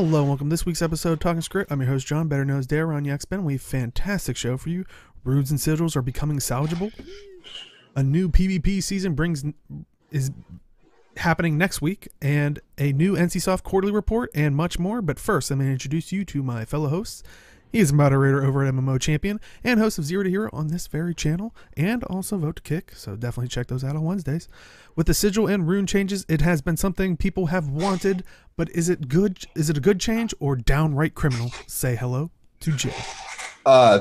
Hello, welcome to this week's episode of Talking Skritt. I'm your host, John, better known as Dare on Yaxben. We have a fantastic show for you. Runes and sigils are becoming salvageable. A new PvP season is happening next week, and a new NCSoft quarterly report, and much more. But first, I'm going to introduce you to my fellow hosts. He is a moderator over at MMO Champion and host of Zero to Hero on this very channel, and also Vote to Kick, so definitely check those out on Wednesdays. With the sigil and rune changes, it has been something people have wanted, but is it good? Is it a good change or downright criminal? Say hello to Jay.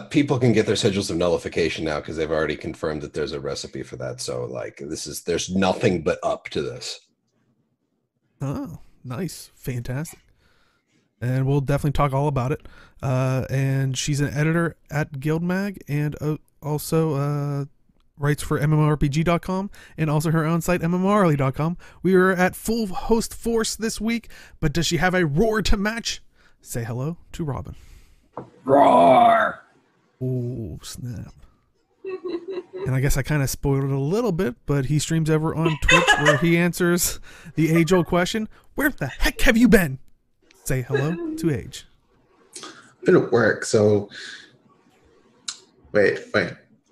People can get their sigils of nullification now because they've already confirmed that there's a recipe for that. So like there's nothing but up to this. Oh, nice. Fantastic. And we'll definitely talk all about it. And she's an editor at Guildmag and also writes for MMORPG.com and also her own site, MMORly.com. We are at full host force this week, but does she have a roar to match? Say hello to Robin. Roar! Oh, snap. And I guess I kind of spoiled it a little bit, but he streams over on Twitch where he answers the age-old question, where the heck have you been? Say hello to Age. I've been at work, so wait.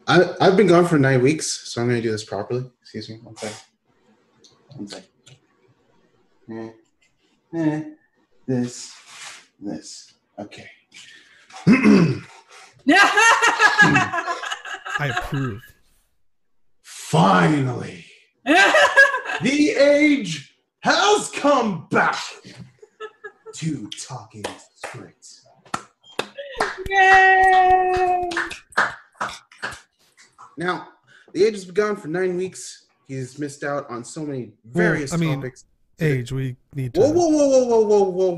I've been gone for 9 weeks, so I'm going to do this properly. Excuse me, one second. This. Okay. I approve. Finally, the age has come back to Talking Skritt. Yay! Now, the age has been gone for 9 weeks. He's missed out on so many various topics. Age, we need to... Whoa.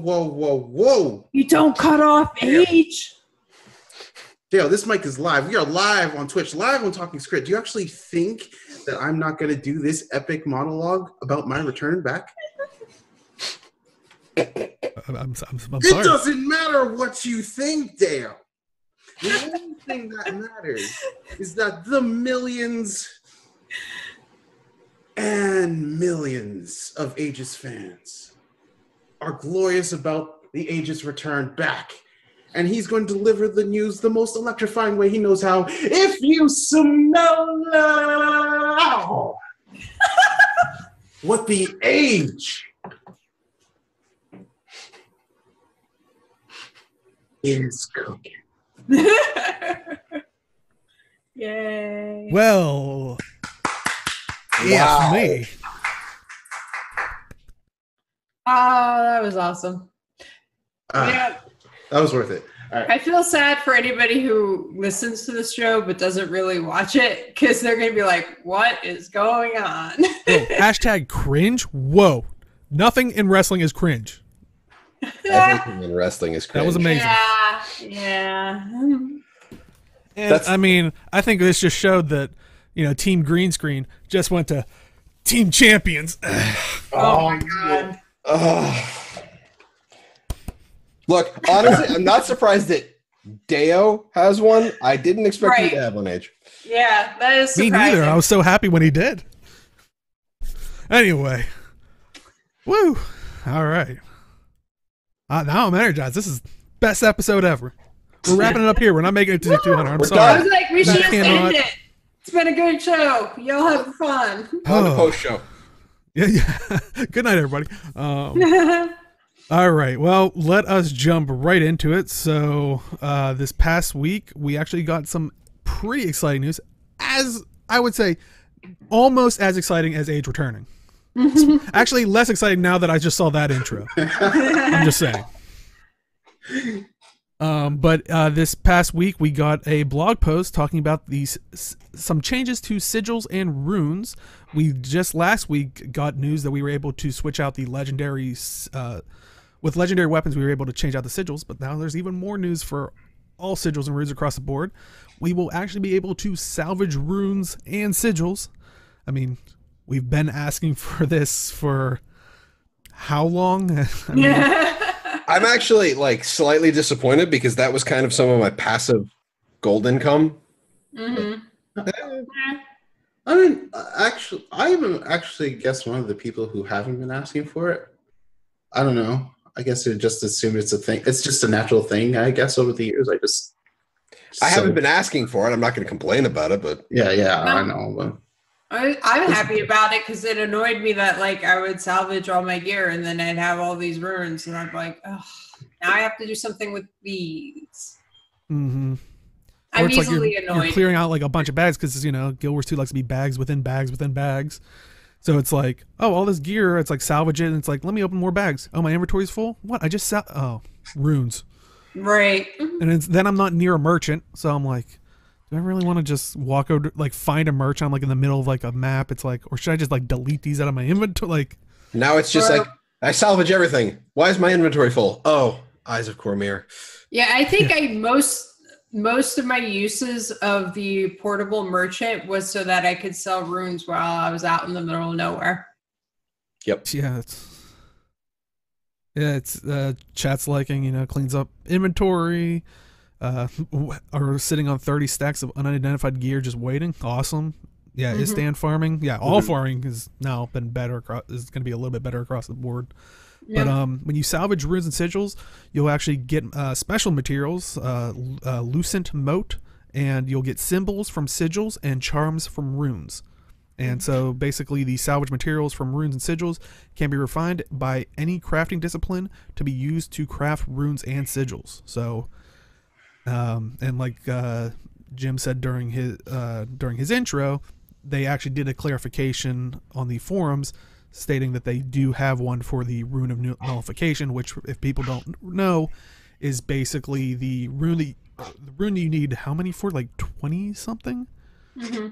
You don't cut off Age. Dale, this mic is live. We are live on Twitch, live on Talking Skritt. Do you actually think that I'm not going to do this epic monologue about my return back? I'm sorry. It doesn't matter what you think, Dale. The only thing that matters is that the millions and millions of Aegis fans are glorious about the Aegis return back. And he's going to deliver the news the most electrifying way he knows how. If you smell what the age is cooking. Yay. Well, Wow. me. Oh, that was awesome. Yeah, That was worth it. All right. I feel sad for anybody who listens to this show but doesn't really watch it because they're going to be like, what is going on? Hashtag cringe. Whoa. Nothing in wrestling is cringe. Everything in wrestling is cringe. That was amazing. Yeah. And, I mean, I think this just showed that, Team Green Screen just went to Team Champions. Oh my God. Look, honestly, I'm not surprised that Deo has one. I didn't expect you to have one, Age. Yeah, that is Me surprising. neither. I was so happy when he did. Anyway. Woo. All right. Now I'm energized. This is best episode ever. We're wrapping it up here. We're not making it to 200. I'm We're sorry. I was like, we should just cannot- end it. It's been a good show. Y'all have fun. On the post show. Yeah. Good night, everybody. All right. Well, let us jump right into it. So this past week, we actually got some pretty exciting news. As I would say, almost as exciting as Age returning. Actually, less exciting now that I just saw that intro. I'm just saying. But this past week, we got a blog post talking about some changes to sigils and runes. We just last week got news that we were able to switch out the legendary... with legendary weapons, we were able to change out the sigils, but now there's even more news for all sigils and runes across the board. We will actually be able to salvage runes and sigils. I mean, we've been asking for this for how long? I mean, I'm actually slightly disappointed because that was kind of some of my passive gold income. Mm-hmm. I mean, I even actually guess one of the people who haven't been asking for it. I don't know. I guess I just assumed it's a thing. It's just a natural thing, I guess, over the years. I haven't been asking for it. I'm not going to complain about it, but Yeah, I know. But I'm happy about it because it annoyed me that like I would salvage all my gear and then I'd have all these runes and I'm like, oh, now I have to do something with these. Mm-hmm. Or I'm it's like easily you're annoyed. clearing out like a bunch of bags because Guild Wars 2 likes to be bags within bags within bags. So it's like, oh, all this gear, it's like salvage it, and it's like, let me open more bags. Oh, my inventory's full. What? I just runes. Right. And then I'm not near a merchant, so I'm like, do I really want to just walk over, like find a merchant? I'm like in the middle of like a map. It's like, or should I just like delete these out of my inventory? Like now it's just like I salvage everything. Why is my inventory full? Oh, Eyes of Cormyr. Yeah, I think most of my uses of the portable merchant was so that I could sell runes while I was out in the middle of nowhere. Yep. Yeah, it's chat's liking, cleans up inventory, or sitting on 30 stacks of unidentified gear just waiting. Awesome. Yeah, is stand farming. Yeah, all farming has now been better. Is going to be a little bit better across the board. Yeah. But when you salvage runes and sigils, you'll actually get special materials, lucent mote, and you'll get symbols from sigils and charms from runes. And so basically the salvage materials from runes and sigils can be refined by any crafting discipline to be used to craft runes and sigils. So, and like Jim said during his intro, they actually did a clarification on the forums stating that they do have one for the Rune of Nullification, which, if people don't know, is basically the rune that you need how many for? Like 20 something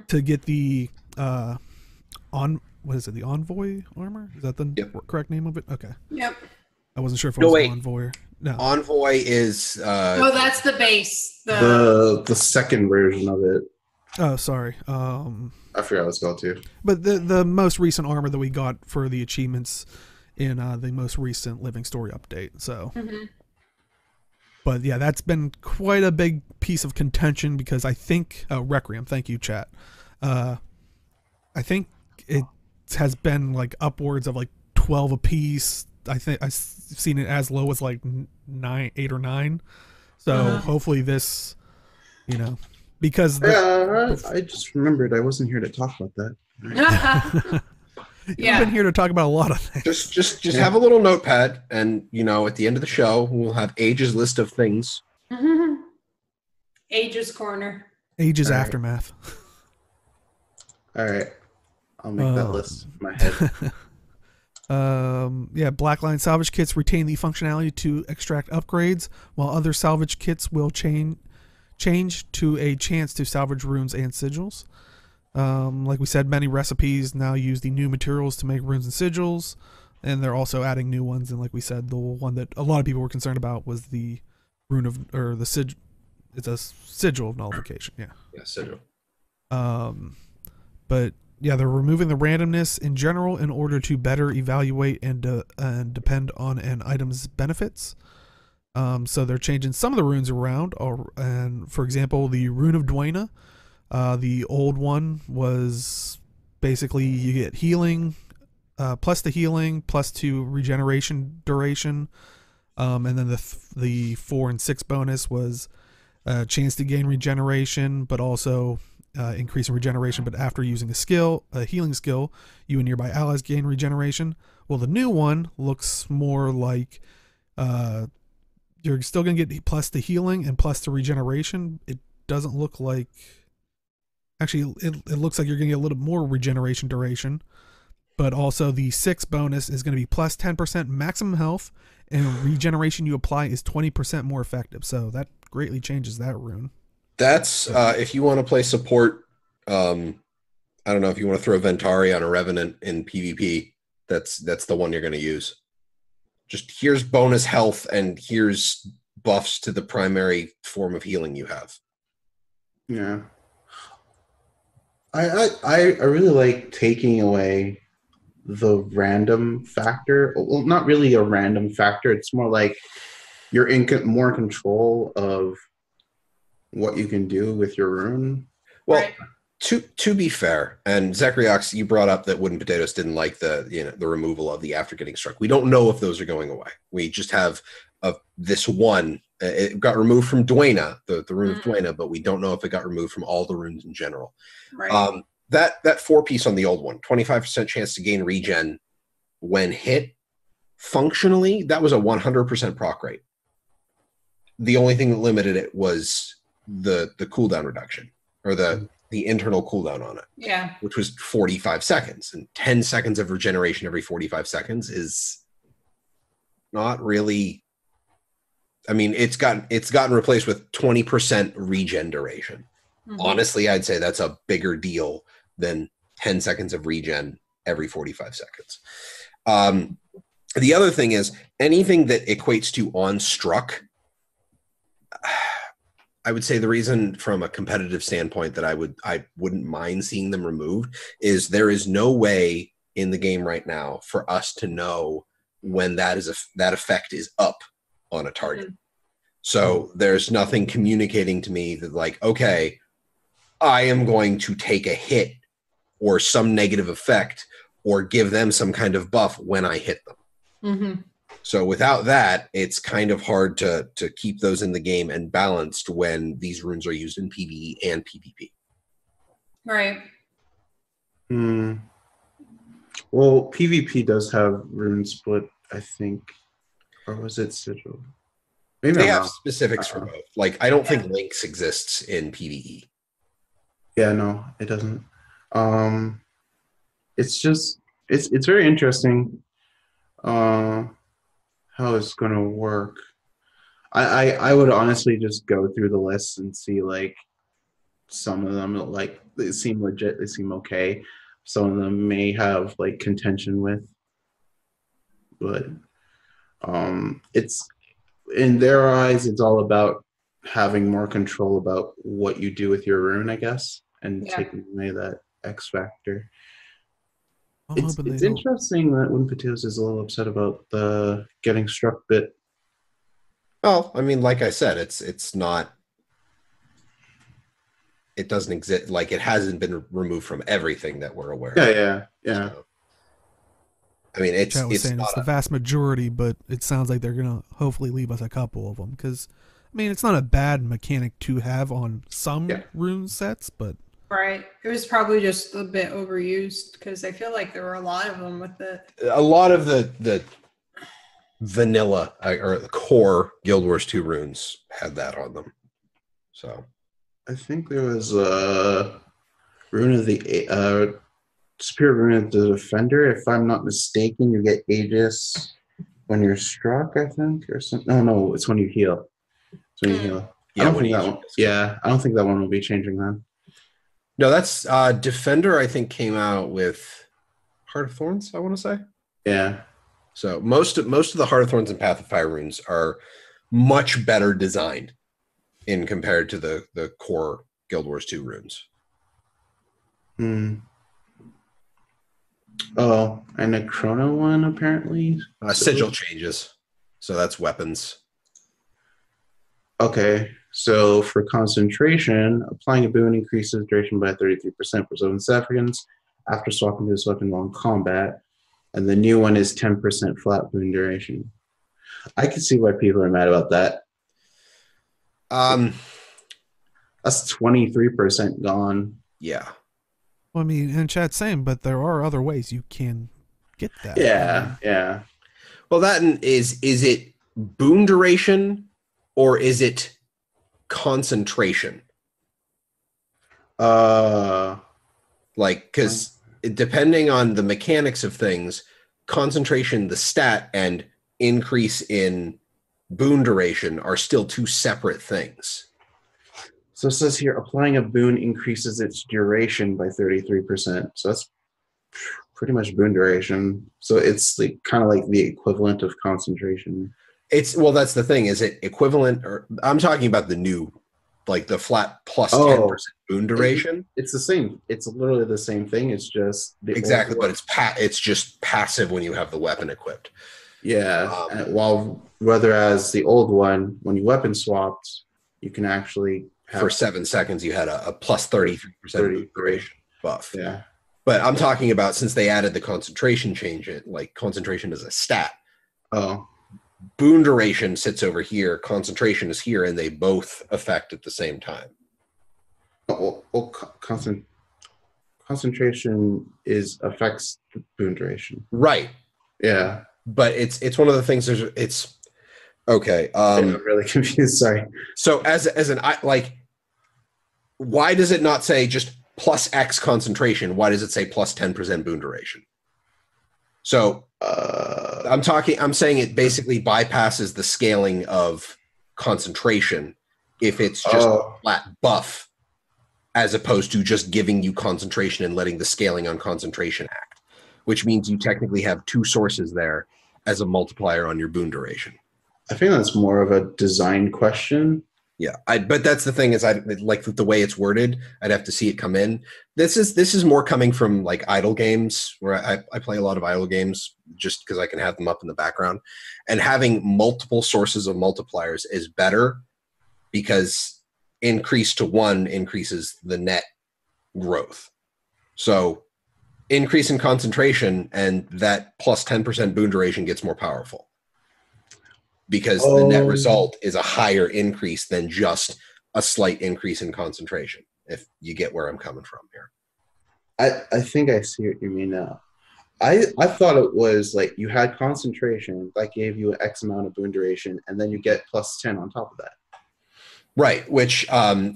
to get the the Envoy armor? Is that the correct name of it? Okay. Yep. I wasn't sure if it was an Envoy or no. Envoy is oh, that's the base. The second version of it. Oh, sorry. I forgot what it's called too. But the most recent armor that we got for the achievements in the most recent Living Story update. So, but yeah, that's been quite a big piece of contention because I think Requiem. Thank you, chat. I think it has been like upwards of like 12 apiece. I think I've seen it as low as like 8 or 9. So hopefully this, because I just remembered I wasn't here to talk about that. You've been here to talk about a lot of things. Just have a little notepad, and at the end of the show, we'll have Age's list of things. Age's corner. Age's aftermath. All right, I'll make that list in my head. Blackline salvage kits retain the functionality to extract upgrades, while other salvage kits will change to a chance to salvage runes and sigils. Like we said, many recipes now use the new materials to make runes and sigils, and they're also adding new ones. And like we said, the one that a lot of people were concerned about was the rune of, or the sigil. It's a sigil of nullification. Yeah, sigil. But yeah, they're removing the randomness in general in order to better evaluate and depend on an item's benefits. So they're changing some of the runes around, and for example, the Rune of Dwayna, the old one was basically you get healing, plus the healing, plus 2 regeneration duration, and then the 4 and 6 bonus was a chance to gain regeneration, but also increase in regeneration. But after using a healing skill, you and nearby allies gain regeneration. Well, the new one looks more like you're still going to get plus the healing and plus the regeneration. It doesn't look like... Actually, it looks like you're going to get a little more regeneration duration. But also the 6 bonus is going to be plus 10% maximum health, and regeneration you apply is 20% more effective. So that greatly changes that rune. That's if you want to play support. I don't know if you want to throw Ventari on a Revenant in PvP. That's the one you're going to use. Just here's bonus health and here's buffs to the primary form of healing you have. Yeah. I really like taking away the random factor. Well, not really a random factor. It's more like you're more control of what you can do with your rune. Well, Right. To be fair, and Zacharyox, you brought up that Wooden Potatoes didn't like the removal of the after getting struck. We don't know if those are going away. We just have this one. It got removed from Dwayna, the rune of Dwayna, but we don't know if it got removed from all the runes in general. Right. That 4-piece on the old one, 25% chance to gain regen when hit. Functionally, that was a 100% proc rate. The only thing that limited it was the cooldown reduction, or the internal cooldown on it. Yeah. Which was 45 seconds. And 10 seconds of regeneration every 45 seconds is not really... I mean, it's gotten replaced with 20% regen duration. Mm-hmm. Honestly, I'd say that's a bigger deal than 10 seconds of regen every 45 seconds. The other thing is, anything that equates to on struck, I would say the reason from a competitive standpoint that I wouldn't mind seeing them removed is there is no way in the game right now for us to know when that effect is up on a target. So there's nothing communicating to me that, like, okay, I am going to take a hit or some negative effect or give them some kind of buff when I hit them. Mm-hmm. So without that, it's kind of hard to keep those in the game and balanced when these runes are used in PvE and PvP. Right. Well, PvP does have rune split, I think. Or was it Sigil? Maybe they have specifics for both. Like, I don't think Lynx exists in PvE. Yeah, no, it doesn't. It's just it's very interesting how it's gonna work. I would honestly just go through the list and see, like, some of them, like, they seem legit, they seem okay. Some of them may have, like, contention with, but it's, in their eyes, it's all about having more control about what you do with your rune, I guess, and taking away that X factor. It's interesting that Wooden Potatoes is a little upset about the getting struck bit. Well, I mean, like I said, it's not. It doesn't exist. Like, it hasn't been removed from everything that we're aware of. Yeah. So, I mean, it's saying it's the vast majority, but it sounds like they're gonna hopefully leave us a couple of them, because I mean, it's not a bad mechanic to have on some rune sets, but right, it was probably just a bit overused because I feel like there were a lot of them with it. A lot of the vanilla or the core Guild Wars 2 runes had that on them. So I think there was a rune of the Spirit Rune of the Defender. If I'm not mistaken, you get Aegis when you're struck, I think, or something. No, it's when you heal. It's when you heal. Yeah, I don't think that one will be changing then. No, that's Defender, I think, came out with Heart of Thorns, I want to say. Yeah. So most of the Heart of Thorns and Path of Fire runes are much better designed in compared to the core Guild Wars 2 runes. Oh, and a Chrono one, apparently? Sigil changes. So that's weapons. Okay. So for concentration, applying a boon increases duration by 33% for 7 seconds after swapping to this weapon while in combat. And the new one is 10% flat boon duration. I can see why people are mad about that. That's 23% gone. Yeah. Well, I mean, and chat's saying, but there are other ways you can get that. Yeah. Well, that is it boon duration or is it concentration? Like, because depending on the mechanics of things, concentration, the stat, and increase in boon duration are still two separate things. So it says here, applying a boon increases its duration by 33%. So that's pretty much boon duration. So it's like kind of like the equivalent of concentration. Well, that's the thing. Is it equivalent? Or I'm talking about the new, like the flat plus 10% boon duration. It's the same. It's literally the same thing. It's just exactly, but it's just passive when you have the weapon equipped. Yeah. Whereas the old one, when you weapon swapped, you can actually for 7 seconds, you had a plus 33% boon duration buff. Yeah. But I'm talking about since they added the concentration change, it like concentration is a stat. Oh. Boon duration sits over here, concentration is here, and they both affect at the same time. Concentration affects the boon duration. Right. Yeah. But it's one of the things. It's okay. I'm really confused. Sorry. So as an like, why does it not say just plus X concentration? Why does it say plus 10% boon duration? So I'm saying it basically bypasses the scaling of concentration if it's just a flat buff, as opposed to just giving you concentration and letting the scaling on concentration act, which means you technically have two sources there as a multiplier on your boon duration. I think that's more of a design question. Yeah, but that's the thing is I like the way it's worded. I'd have to see it come in. This is more coming from like idle games where I play a lot of idle games just because I can have them up in the background, and having multiple sources of multipliers is better because increase to 1 increases the net growth. So increase in concentration and that plus 10% boon duration gets more powerful. Because the net result is a higher increase than just a slight increase in concentration, if you get where I'm coming from here. I think I see what you mean now. I thought it was like you had concentration that gave you X amount of boon duration, and then you get plus 10 on top of that. Right, which I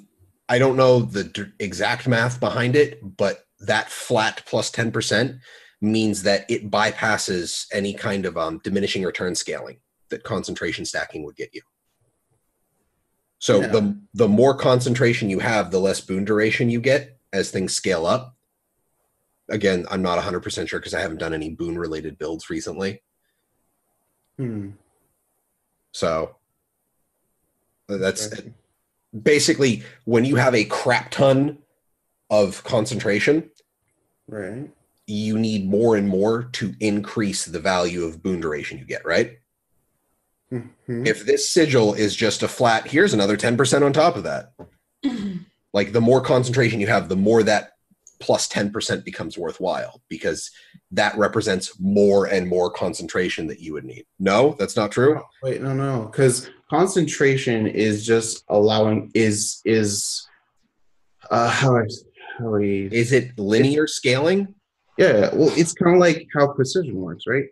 don't know the exact math behind it, but that flat plus 10% means that it bypasses any kind of diminishing return scaling that concentration stacking would get you. So the more concentration you have, the less boon duration you get as things scale up. Again, I'm not 100% sure because I haven't done any boon related builds recently. So that's basically when you have a crap ton of concentration, right? You need more and more to increase the value of boon duration you get, right? If this sigil is just a flat, here's another 10% on top of that. Like the more concentration you have, the more that plus 10% becomes worthwhile because that represents more and more concentration that you would need. No, that's not true. Oh, wait, no. Because concentration is just allowing is how is it linear scaling? Yeah, well, it's kind of like how precision works, right?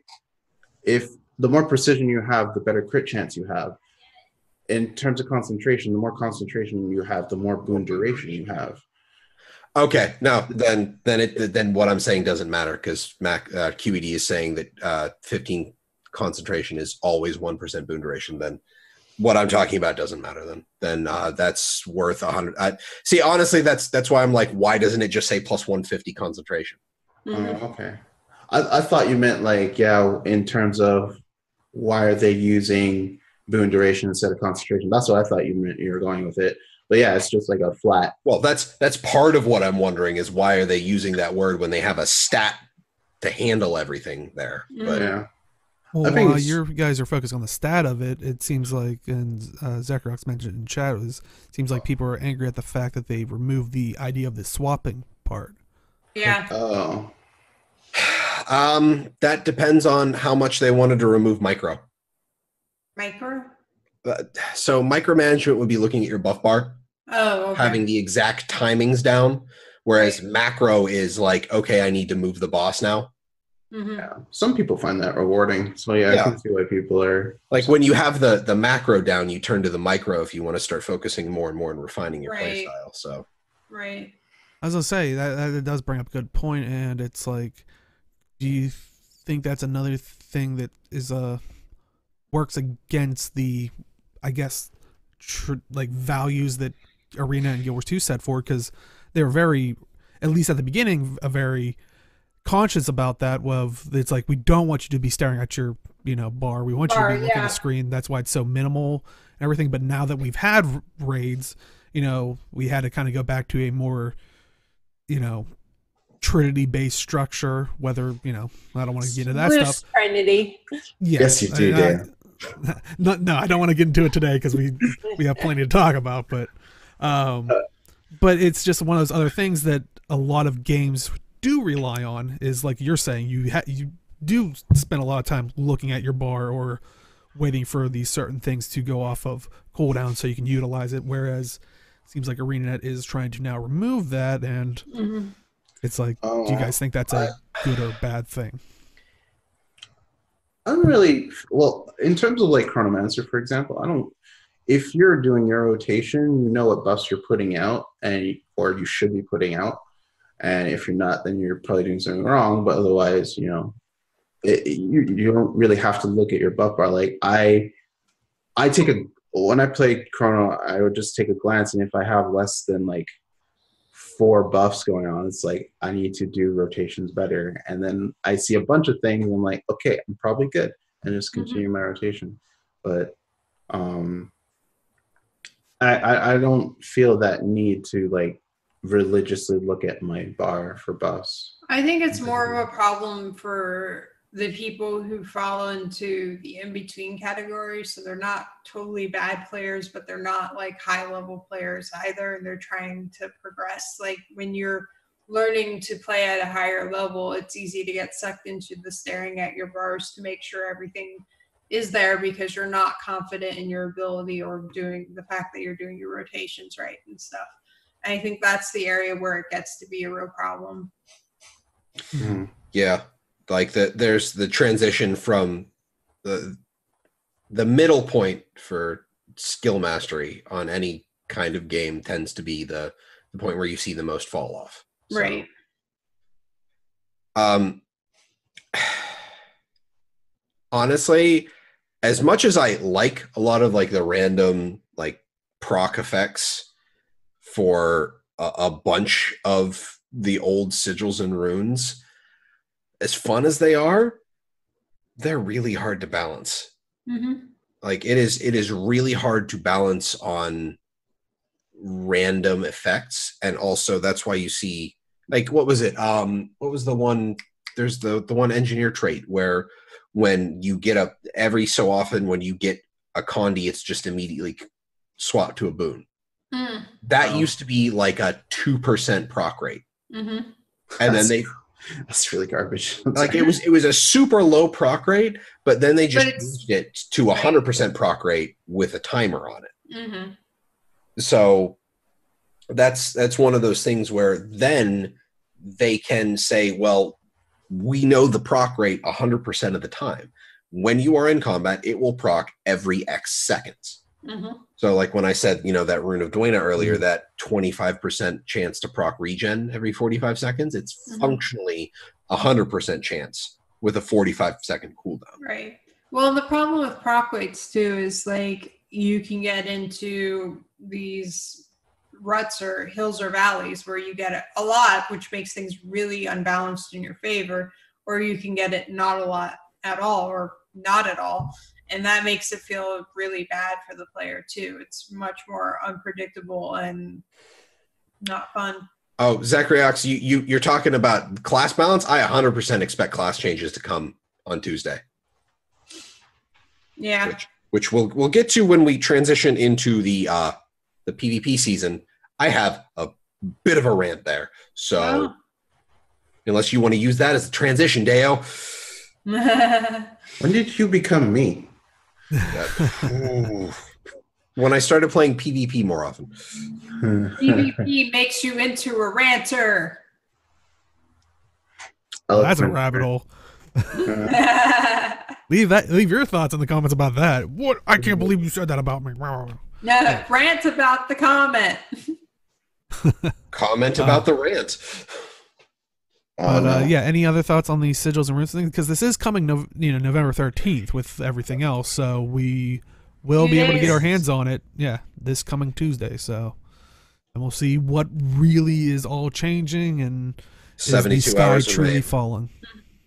If the more precision you have, the better crit chance you have. In terms of concentration, the more concentration you have, the more boon duration you have. Okay, no, then what I'm saying doesn't matter because QED is saying that 15 concentration is always 1% boon duration. Then what I'm talking about doesn't matter. Then that's worth 100. See, honestly, that's why I'm like, why doesn't it just say plus 150 concentration? Okay, I thought you meant like in terms of why are they using boon duration instead of concentration? That's what I thought you meant you were going with it. But yeah, it's just like a flat. Well, that's part of what I'm wondering is why are they using that word when they have a stat to handle everything there? But yeah. Well, while you guys are focused on the stat of it, it seems like, and Zechrox mentioned in chat, seems like people are angry at the fact that they removed the idea of the swapping part. Yeah. Oh. That depends on how much they wanted to remove micro. Micro? So micromanagement would be looking at your buff bar. Oh, okay. Having the exact timings down, whereas macro is like, okay, I need to move the boss now. Yeah. Some people find that rewarding. So I can see why people are like when you have the macro down, you turn to the micro if you want to start focusing more and more and refining your play style. So right. I was gonna say that does bring up a good point, and it's like, do you think that's another thing that is works against the, I guess, like values that Arena and Guild Wars 2 set forward, because they were very, at least at the beginning, very conscious about that. Of it's like, we don't want you to be staring at your bar. We want you to be looking at the screen. That's why it's so minimal and everything. But now that we've had raids, we had to kind of go back to a more Trinity-based structure. Whether I don't want to get into that stuff. Trinity. Yes, you do, Dan. No, I don't want to get into it today because we have plenty to talk about. But But it's just one of those other things that a lot of games do rely on. Is like you're saying, you do spend a lot of time looking at your bar or waiting for these certain things to go off of cooldown so you can utilize it. Whereas it seems like ArenaNet is trying to now remove that, and it's like, do you guys think that's a good or bad thing? I'm really well in terms of like Chronomancer, for example. I don't. If you're doing your rotation, you know what buffs you're putting out, or you should be putting out. And if you're not, then you're probably doing something wrong. But otherwise, you know, you don't really have to look at your buff bar. Like when I play Chrono, I would just take a glance, and if I have less than like 4 buffs going on, it's like I need to do rotations better. And then I see a bunch of things, and I'm like, okay, I'm probably good, and just continue my rotation. But I don't feel that need to like religiously look at my bar for buffs. I think it's more of a problem for the people who fall into the in-between category. So they're not totally bad players, but they're not like high-level players either. And they're trying to progress. Like when you're learning to play at a higher level, it's easy to get sucked into the staring at your bars to make sure everything is there because you're not confident in your ability or doing the fact that you're doing your rotations right and stuff. And I think that's the area where it gets to be a real problem. Yeah, like there's the transition from the middle point for skill mastery on any kind of game tends to be the point where you see the most fall off. So, right. Honestly, as much as I like a lot of like the random like proc effects for a bunch of the old sigils and runes, as fun as they are, they're really hard to balance. Like it is really hard to balance on random effects, and also that's why you see like what was it? What was the one? There's the one engineer trait where when you get every so often when you get a Condi, it's just immediately swapped to a boon. That used to be like a 2% proc rate. And then that's really garbage. Like it was a super low proc rate, but then they just moved it to 100% proc rate with a timer on it. So that's one of those things where then they can say, well, we know the proc rate 100% of the time. When you are in combat, it will proc every X seconds. So like when I said, you know, that Rune of Dwayna earlier, that 25% chance to proc regen every 45 seconds, it's functionally 100% chance with a 45-second cooldown. Right. Well, the problem with proc weights too is like you can get into these ruts or hills or valleys where you get it a lot, which makes things really unbalanced in your favor, or you can get it not a lot at all or not at all. And that makes it feel really bad for the player too. It's much more unpredictable and not fun. Oh, Zacharyox, you're talking about class balance? I 100% expect class changes to come on Tuesday. Yeah. Which we'll get to when we transition into the PvP season. I have a bit of a rant there. So unless you want to use that as a transition, Deo. When did you become me? When I started playing PvP more often. PvP makes you into a ranter. Oh, that's a rabbit hole. Leave your thoughts in the comments about that. What? I can't believe you said that about me. No, rant about the comment. Comment about the rant. But yeah, any other thoughts on these sigils and runes things? Because this is coming, November 13th with everything else, so we will be able to get our hands on it. Yeah, this coming Tuesday. So, and we'll see what really is all changing and 72 is the sky hours truly falling.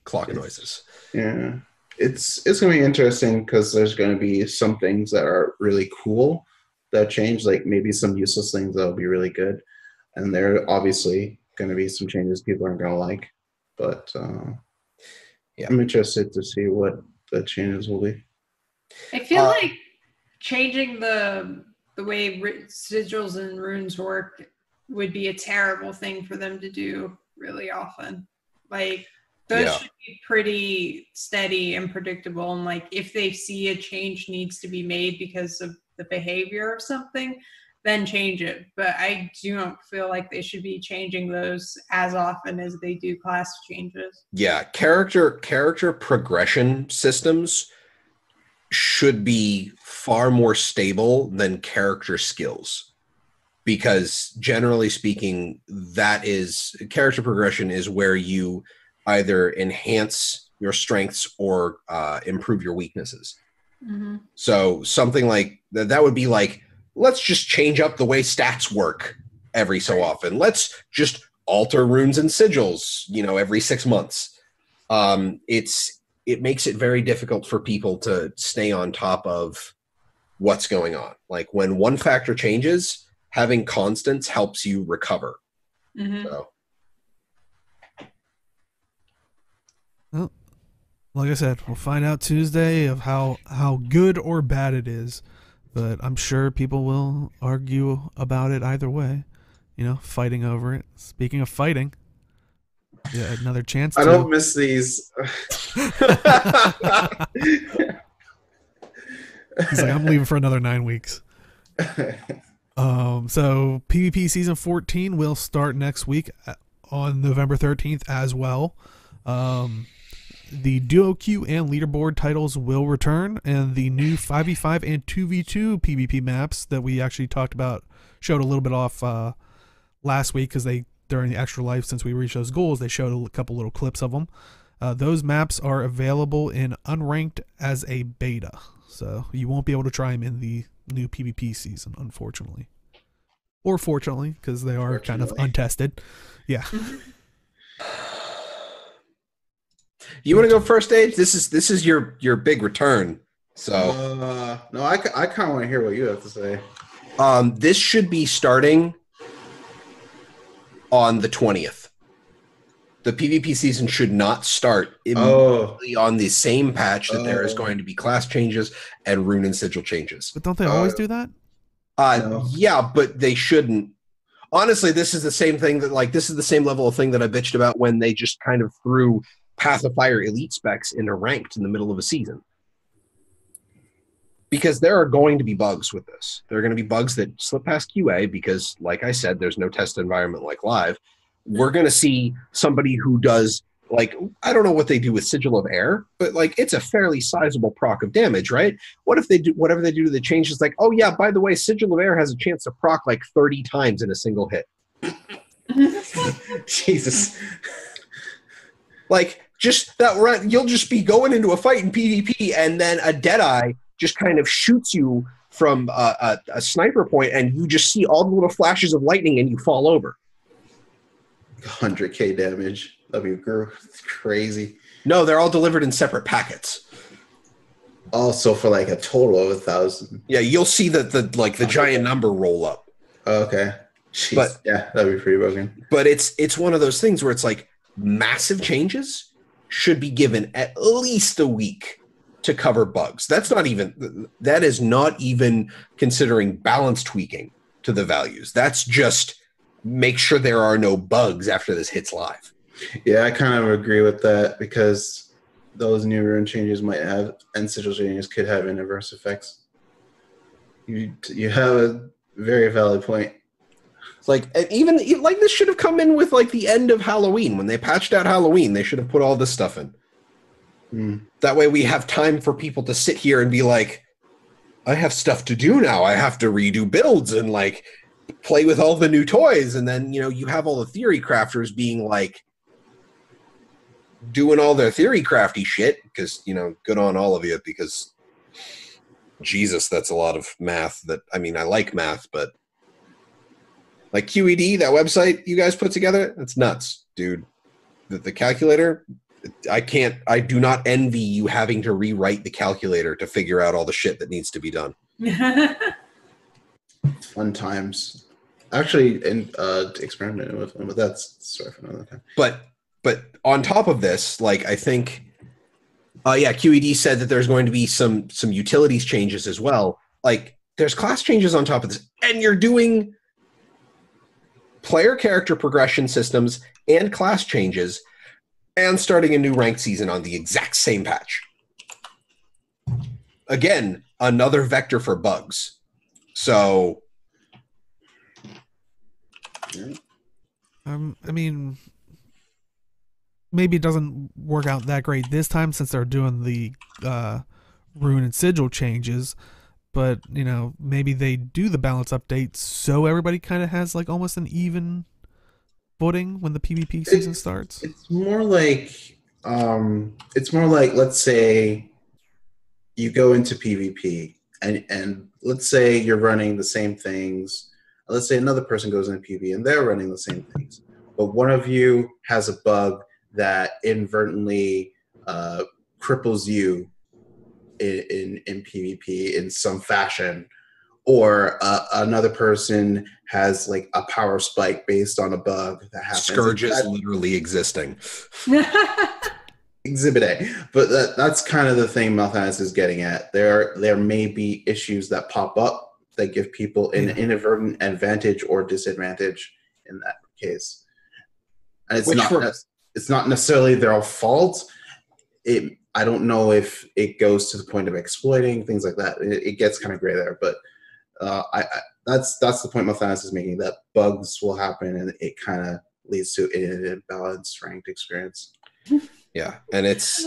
Clock noises. Yeah, it's going to be interesting because there's going to be some things that are really cool that change, like maybe some useless things that'll be really good, and there are obviously going to be some changes people aren't going to like, but yeah, I'm interested to see what the changes will be. I feel like changing the the way sigils and runes work would be a terrible thing for them to do really often. Like those should be pretty steady and predictable. And like if they see a change needs to be made because of the behavior of something, then change it. But I do not feel like they should be changing those as often as they do class changes. Yeah, character progression systems should be far more stable than character skills, because generally speaking, character progression is where you either enhance your strengths or improve your weaknesses. Mm-hmm. So something like that would be like, let's just change up the way stats work every so often. Let's just alter runes and sigils, every 6 months. It makes it very difficult for people to stay on top of what's going on. Like when one factor changes, having constants helps you recover. Mm-hmm. So. Well, like I said, we'll find out Tuesday of how good or bad it is. But I'm sure people will argue about it either way, fighting over it. Speaking of fighting, yeah, another chance. I don't miss these. He's like, I'm leaving for another 9 weeks. So PvP season 14 will start next week on November 13th as well. The duo queue and leaderboard titles will return, and the new 5v5 and 2v2 PvP maps that we actually showed a little bit off last week, because during the extra life, since we reached those goals, they showed a couple little clips of them. Those maps are available in unranked as a beta, so you won't be able to try them in the new PvP season, unfortunately, or fortunately, because they are kind of untested. Yeah. You want to go first, Age? This is your big return. So no, I kind of want to hear what you have to say. This should be starting on the 20th. The PvP season should not start immediately on the same patch that there is going to be class changes and rune and sigil changes. But don't they always do that? No. Yeah, but they shouldn't. Honestly, this is the same thing this is the same level of thing that I bitched about when they just kind of threw Pacifier elite specs into ranked in the middle of a season. Because there are going to be bugs with this. There are going to be bugs that slip past QA because, like I said, there's no test environment like live. We're going to see somebody who does, I don't know what they do with Sigil of Air, but it's a fairly sizable proc of damage, right? What if they do whatever they do to the changes? Oh yeah, by the way, Sigil of Air has a chance to proc 30 times in a single hit. Jesus. Just that run, you'll just be going into a fight in PvP, and then a Deadeye just kind of shoots you from a sniper point, and you just see all the little flashes of lightning, and you fall over. 100k damage. That'd be crazy. No, they're all delivered in separate packets. Also for a total of 1,000. Yeah, you'll see the giant number roll up. Okay. Jeez. But yeah, that'd be pretty broken. But it's one of those things where it's massive changes should be given at least a week to cover bugs. That is not even considering balance tweaking to the values. That's just make sure there are no bugs after this hits live. Yeah, I kind of agree with that, because those new rune changes might have, and sigil changes could have inverse effects. You have a very valid point. Even this should have come in with the end of Halloween. When they patched out Halloween, they should have put all this stuff in. That way we have time for people to sit here and be like, I have stuff to do now. I have to redo builds and play with all the new toys. And then, you have all the theory crafters being doing all their theory crafty shit, because, good on all of you, because Jesus, that's a lot of math I like math, but QED, that website you guys put together, that's nuts, dude. The calculator, I do not envy you having to rewrite the calculator to figure out all the shit that needs to be done. Fun times. Actually, experimenting with that's sorry for another time. But on top of this, I think, QED said that there's going to be some utilities changes as well. there's class changes on top of this, and you're doing player character progression systems and class changes and starting a new ranked season on the exact same patch. Again, another vector for bugs. So, I mean, maybe it doesn't work out that great this time since they're doing the Rune and Sigil changes, but you know, maybe they do the balance updates so everybody kind of has like almost an even footing when the PvP season starts. It's more like let's say you go into PvP and let's say you're running the same things. Let's say another person goes into PvP and they're running the same things, but one of you has a bug that inadvertently cripples you in PvP in some fashion, or another person has like a power spike based on a bug that happens. Scourge is literally existing. Exhibit A. But that's kind of the thing Malthanis is getting at. There may be issues that pop up that give people an inadvertent advantage or disadvantage in that case. And it's not necessarily their fault. I don't know if it goes to the point of exploiting, things like that. It gets kind of gray there, but that's the point Malthanis is making, that bugs will happen and it kind of leads to an imbalanced ranked experience. Yeah, and it's...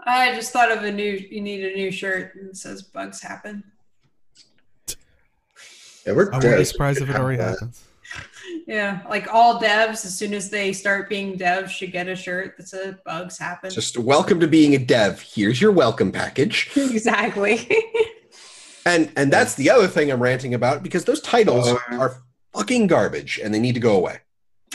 I just thought of you need a new shirt that says bugs happen. Yeah, I wouldn't be surprised if it already happens. Yeah, like all devs, as soon as they start being devs, should get a shirt that says bugs happen. Just welcome to being a dev. Here's your welcome package. Exactly. And that's the other thing I'm ranting about, because those titles are fucking garbage and they need to go away.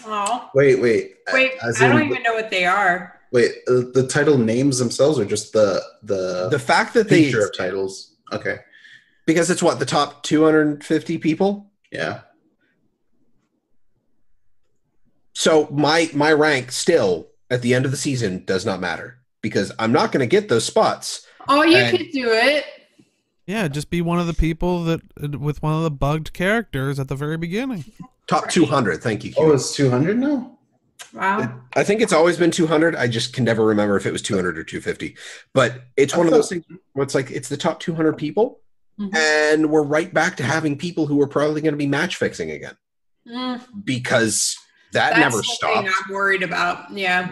Oh. Wait. I don't even know what they are. Wait, the title names themselves, or just the fact that feature of titles? Okay. Because it's what, the top 250 people? Yeah. So my rank still at the end of the season does not matter, because I'm not going to get those spots. Oh, you could do it. Yeah, just be one of the people that with one of the bugged characters at the very beginning. Top 200. Thank you. Oh, it's 200 now? Wow. I think it's always been 200. I just can never remember if it was 200 or 250. But it's one of those things where it's like it's the top 200 people, and we're right back to having people who are probably going to be match fixing again, because that's never stopped. I'm worried about. Yeah.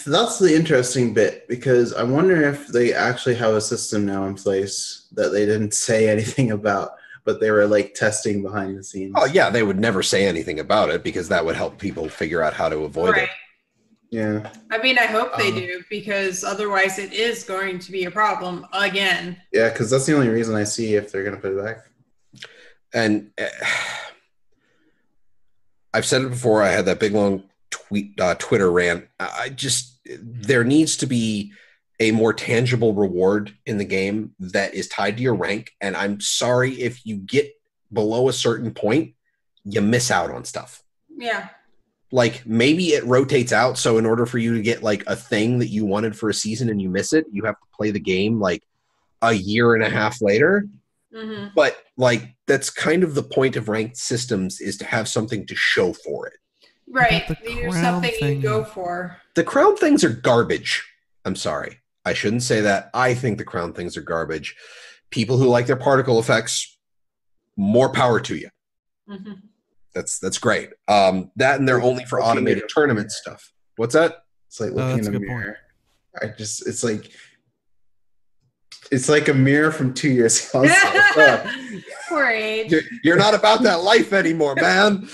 That's the interesting bit, because I wonder if they actually have a system now in place that they didn't say anything about, but they were like testing behind the scenes. Oh yeah, they would never say anything about it because that would help people figure out how to avoid it. Yeah. I mean, I hope they do, because otherwise it is going to be a problem again. Yeah, because that's the only reason I see if they're going to put it back. And I've said it before. I had that big long Twitter rant. There needs to be a more tangible reward in the game that is tied to your rank. And I'm sorry, if you get below a certain point, you miss out on stuff. Yeah. Like maybe it rotates out. So in order for you to get like a thing that you wanted for a season and you miss it, you have to play the game like a year and a half later. But like, that's kind of the point of ranked systems, is to have something to show for it. Right. There's something you go for. The crown things are garbage. I'm sorry. I shouldn't say that. I think the crown things are garbage. People who like their particle effects, more power to you. That's great. That, and they're only for automated tournament stuff. What's that? It's like looking in a mirror. It's like a mirror from 2 years ago. Poor age. You're not about that life anymore, man.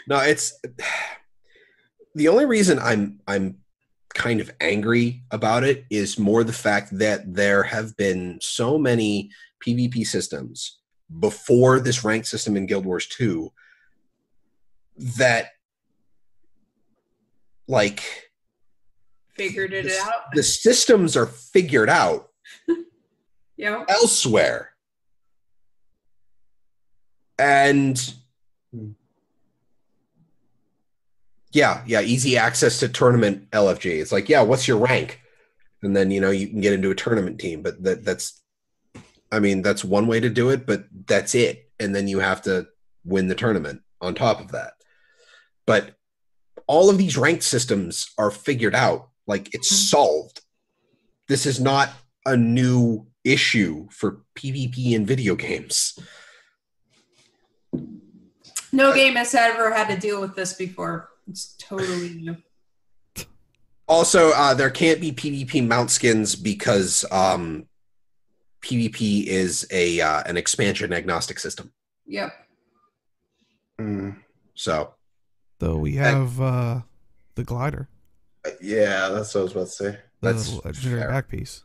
No, it's the only reason I'm kind of angry about it is more the fact that there have been so many PvP systems before this ranked system in Guild Wars 2 that like figured it out. The systems are figured out elsewhere. And yeah, easy access to tournament LFG. It's like, yeah, what's your rank? And then, you know, you can get into a tournament team, but that's I mean, that's one way to do it, but that's it. And then you have to win the tournament on top of that. But all of these ranked systems are figured out. Like, it's solved. This is not a new issue for PvP in video games. No game has ever had to deal with this before. It's totally new. Also, there can't be PvP mount skins because PvP is an expansion agnostic system. Yep. So we have the glider. Yeah, that's what I was about to say. That's the legendary fair. back piece.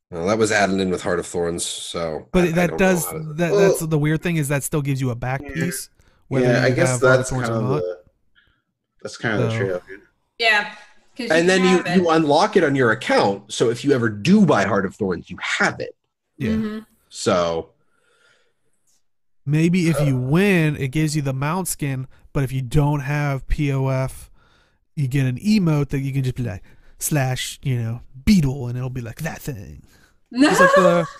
Well, that was added in with Heart of Thorns, so. But I don't know how to- that's the weird thing is that still gives you a back piece. Whether I you guess have Heart of that's Thorns kind or of not. the trade-off. Yeah. And then you unlock it on your account, so if you ever do buy Heart of Thorns, you have it. Yeah. Mm-hmm. So maybe if you win, it gives you the mount skin, but if you don't have POF, you get an emote that you can just be like / beetle, and it'll be like that thing.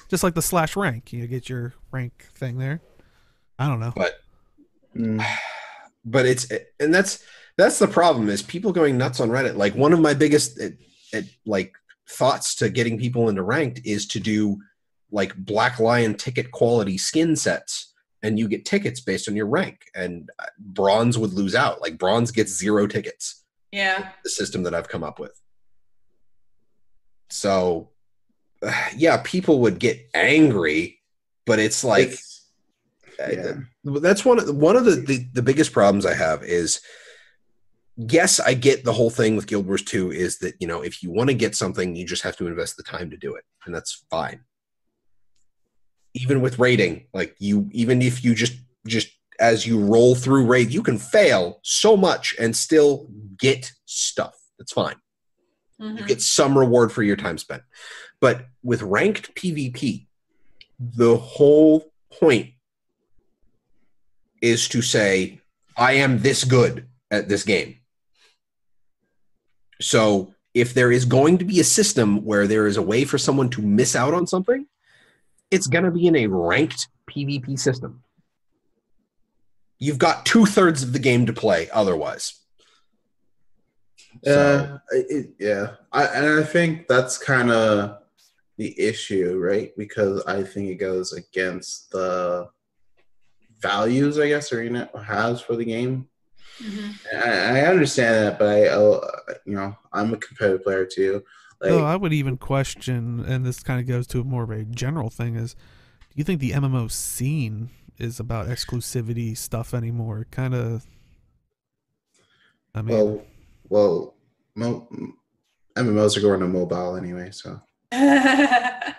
just like the / rank. You get your rank thing there. I don't know. But that's the problem is people going nuts on Reddit. Like, one of my biggest like thoughts to getting people into ranked is to do like Black Lion ticket quality skin sets, and you get tickets based on your rank, and bronze would lose out. Like, bronze gets 0 tickets. Yeah. The system that I've come up with. So yeah, people would get angry, but it's like that's one of the biggest problems I have is, yes, I get the whole thing with Guild Wars 2 is that, if you want to get something, you just have to invest the time to do it, and that's fine. Even with raiding, like, even if you just as you roll through raid, you can fail so much and still get stuff. That's fine. Mm-hmm. You get some reward for your time spent. But with ranked PvP, the whole point is to say, I am this good at this game. So if there is going to be a system where there is a way for someone to miss out on something, it's going to be in a ranked PvP system. You've got 2/3 of the game to play otherwise. I think that's kind of the issue, right? Because I think it goes against the values, I guess, Arena has for the game. Mm-hmm. I understand that, but I'm a competitive player too. Like, I would even question, and this kind of goes to more of a general thing, is, do you think the MMO scene is about exclusivity stuff anymore? Kind of. I mean, MMOs are going to mobile anyway, so. I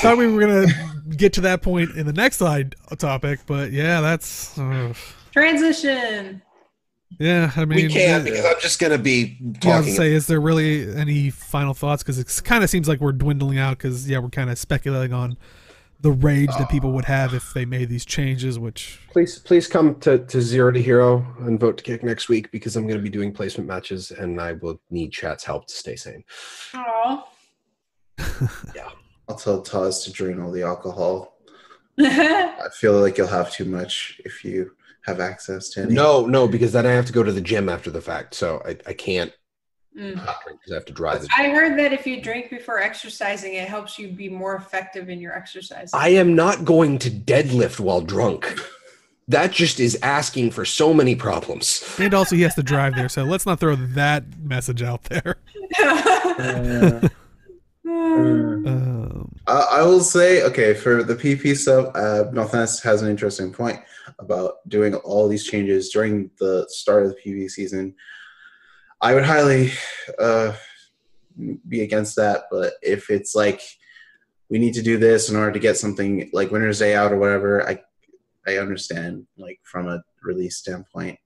thought we were gonna get to that point in the next slide topic, but yeah, that's transition. Yeah, I mean, we can't because I'm just gonna be talking. I was say, is there really any final thoughts? Because it kind of seems like we're dwindling out. Because we're kind of speculating on the rage that people would have if they made these changes. Which please come to 0 to Hero and vote to kick next week, because I'm going to be doing placement matches and I will need chat's help to stay sane. Oh. Yeah. I'll tell Taz to drain all the alcohol. I feel like you'll have too much if you have access to any. No, because then I have to go to the gym after the fact, so I can't drink because I have to drive. I heard that if you drink before exercising, it helps you be more effective in your exercise. I am not going to deadlift while drunk. That just is asking for so many problems. And also, he has to drive there, so let's not throw that message out there. I will say, okay, for the PP stuff, Northwest has an interesting point about doing all these changes during the start of the PvP season. I would highly be against that, but if it's like we need to do this in order to get something like Winter's Day out or whatever, I understand, like, from a release standpoint.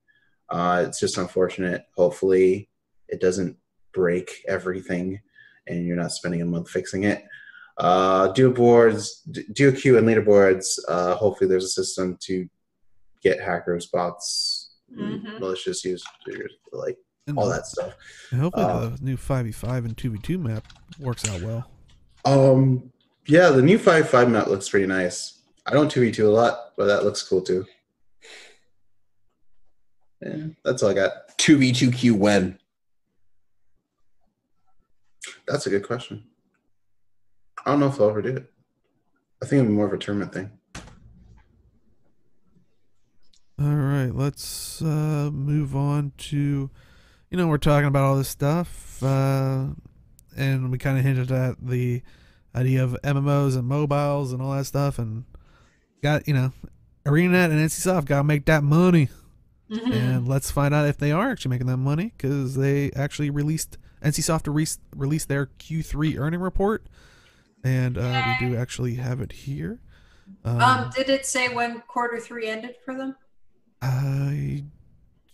It's just unfortunate. Hopefully it doesn't break everything and you're not spending a month fixing it. Duo boards, duo queue and leaderboards, hopefully there's a system to get hackers, bots, malicious users, like, all that stuff. And hopefully the new 5v5 and 2v2 map works out well. Yeah, the new 5.5 map looks pretty nice. I don't 2v2 a lot, but that looks cool too. Yeah, that's all I got. 2v2q when? That's a good question. I don't know if they'll ever do it. I think it'll be more of a tournament thing. All right, let's move on to, we're talking about all this stuff, and we kind of hinted at the idea of MMOs and mobiles and all that stuff, and got, ArenaNet and NCSoft got to make that money. Mhm. And let's find out if they are actually making that money, because they actually NCSoft released their Q3 earning report, and we do actually have it here. Did it say when Q3 ended for them? I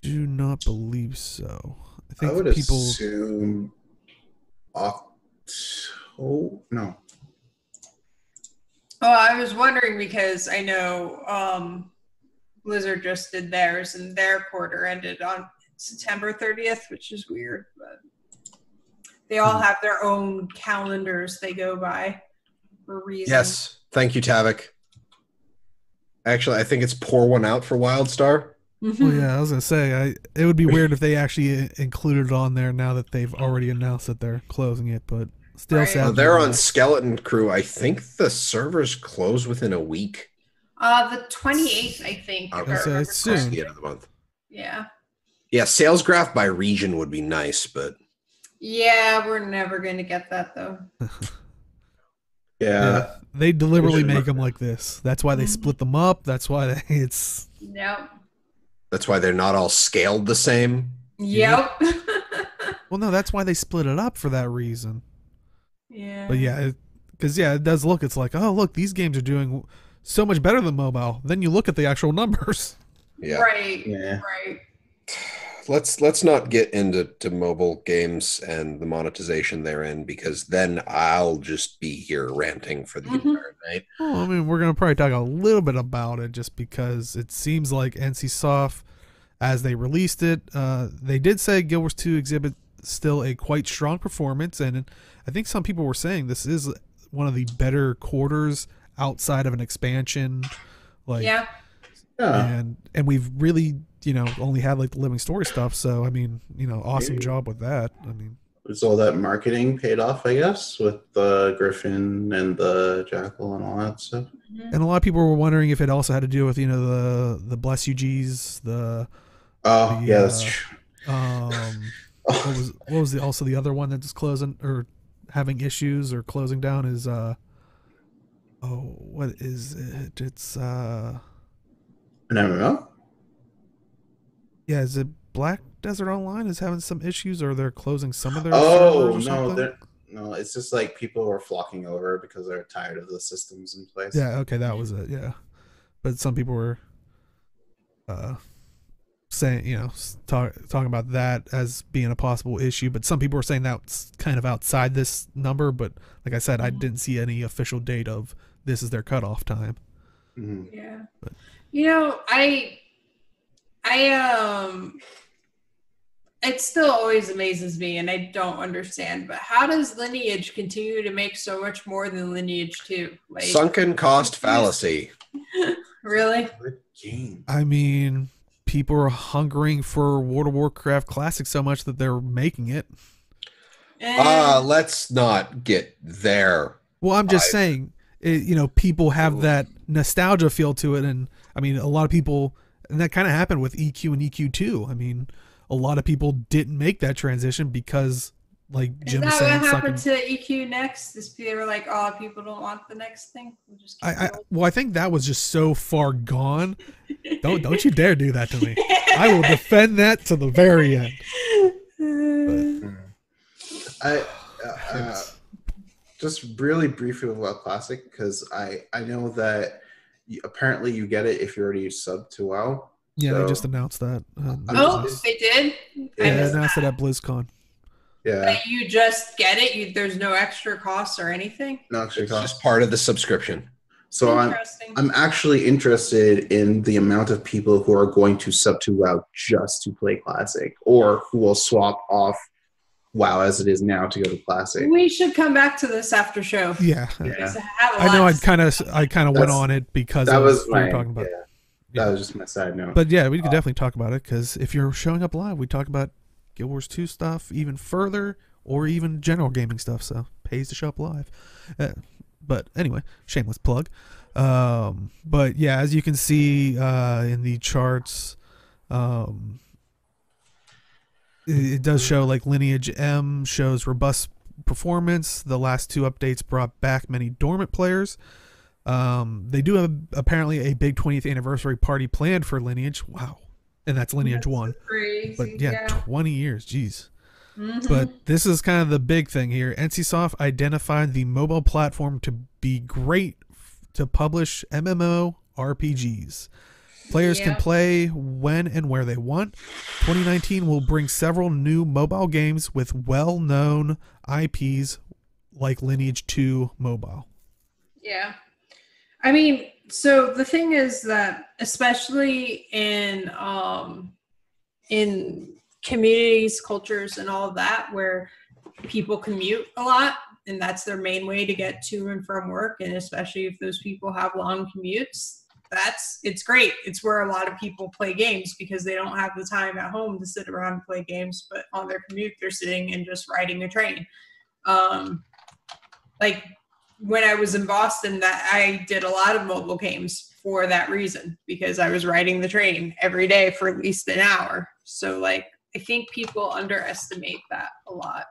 do not believe so. I think I would people assume no. Oh, I was wondering because I know Blizzard just did theirs, and their quarter ended on September 30th, which is weird, but they all have their own calendars they go by for reasons. Yes. Thank you, Tavik. Actually, I think it's pour one out for WildStar. Well, yeah, I was gonna say it would be weird if they actually included it on there now that they've already announced that they're closing it, but still Right. sad. They're on Skeleton Crew. I think the servers close within a week. The 28th, I think. if I Okay. So remember it's soon. That's correctly. the end of the month. Yeah. Yeah, sales graph by region would be nice, but Yeah, we're never going to get that, though. Yeah. They deliberately They should make them like this. That's why they split them up. That's why it's. Yep. that's why they're not all scaled the same. Yep. Well, no, that's why they split it up for that reason. Yeah. But yeah, because it does look. It's like, oh, look, these games are doing so much better than mobile. Then you look at the actual numbers. Yeah. Right. Yeah. Right. Let's not get into mobile games and the monetization therein, because then I'll just be here ranting for the entire night. Well, I mean, we're gonna probably talk a little bit about it just because it seems like NCSoft, as they released it, they did say Guild Wars 2 exhibit still a quite strong performance, and I think some people were saying this is one of the better quarters outside of an expansion. Like, Yeah. Yeah. and we've really only had like the living story stuff. So I mean, awesome Yeah. job with that. I mean, It's all that marketing paid off, I guess, with the Griffin and the Jackal and all that stuff. and a lot of people were wondering if it also had to do with the bless you G's, the Oh, The, yeah, that's true. what was also the other one that's closing or having issues or closing down is what is it? It's An MMO? yeah, is it Black Desert Online is having some issues, or they're closing some of their Oh, servers or no, something? no, it's just like people are flocking over because they're tired of the systems in place. Yeah, okay, that was it. Yeah, but some people were saying, talking about that as being a possible issue, but some people were saying that's kind of outside this number. But like I said, I didn't see any official date of this is their cutoff time. Mhm. Yeah. But- it still always amazes me, and I don't understand, but how does Lineage continue to make so much more than Lineage 2? Like, Sunken cost fallacy. really? Good game. I mean, people are hungering for World of Warcraft Classic so much that they're making it. Let's not get there. Well, I'm just saying, people have that nostalgia feel to it, and I mean, a lot of people, and that kind of happened with EQ and EQ2. I mean, a lot of people didn't make that transition because, like Is Jim that was what saying, happened to EQ next? They were like, oh, people don't want the next thing. We'll just keep it old. I think that was just so far gone. Don't you dare do that to me. I will defend that to the very end. Just really briefly about Classic, because I know that apparently you get it if you're already subbed to WoW. Yeah, So- they just announced that. Oh, they did? Yeah, I they missed announced that. it at BlizzCon. Yeah, That you just get it? There's no extra cost or anything? no extra It's cost. just part of the subscription. So Interesting. I'm actually interested in the amount of people who are going to sub to WoW just to play Classic, or who will swap off WoW as it is now to go to Classic. We should come back to this after show. Yeah. Because I have a I know lot I to kind of say. went That's- on it because That of was what we my were talking about. That was just my side note. But yeah, we could definitely talk about it because if you're showing up live, we talk about Guild Wars 2 stuff even further or even general gaming stuff. So pays to show up live. But anyway, shameless plug. But yeah, as you can see in the charts, it does show like Lineage M shows robust performance. The last 2 updates brought back many dormant players. They do have apparently a big 20th anniversary party planned for Lineage. Wow. And that's Lineage 1. Crazy, But yeah, 20 years. Jeez. Mhm. But this is kind of the big thing here. NCSoft identified the mobile platform to be great to publish MMO RPGs. Players can Yep. play when and where they want. 2019 will bring several new mobile games with well-known IPs like Lineage 2 Mobile. Yeah. I mean, so the thing is that especially in communities, cultures, and all of that, where people commute a lot and that's their main way to get to and from work, and especially if those people have long commutes, it's great. It's where a lot of people play games because they don't have the time at home to sit around and play games, but on their commute they're sitting and just riding a train. Like when I was in Boston, that I did a lot of mobile games for that reason, because I was riding the train every day for at least an hour. So like I think people underestimate that a lot.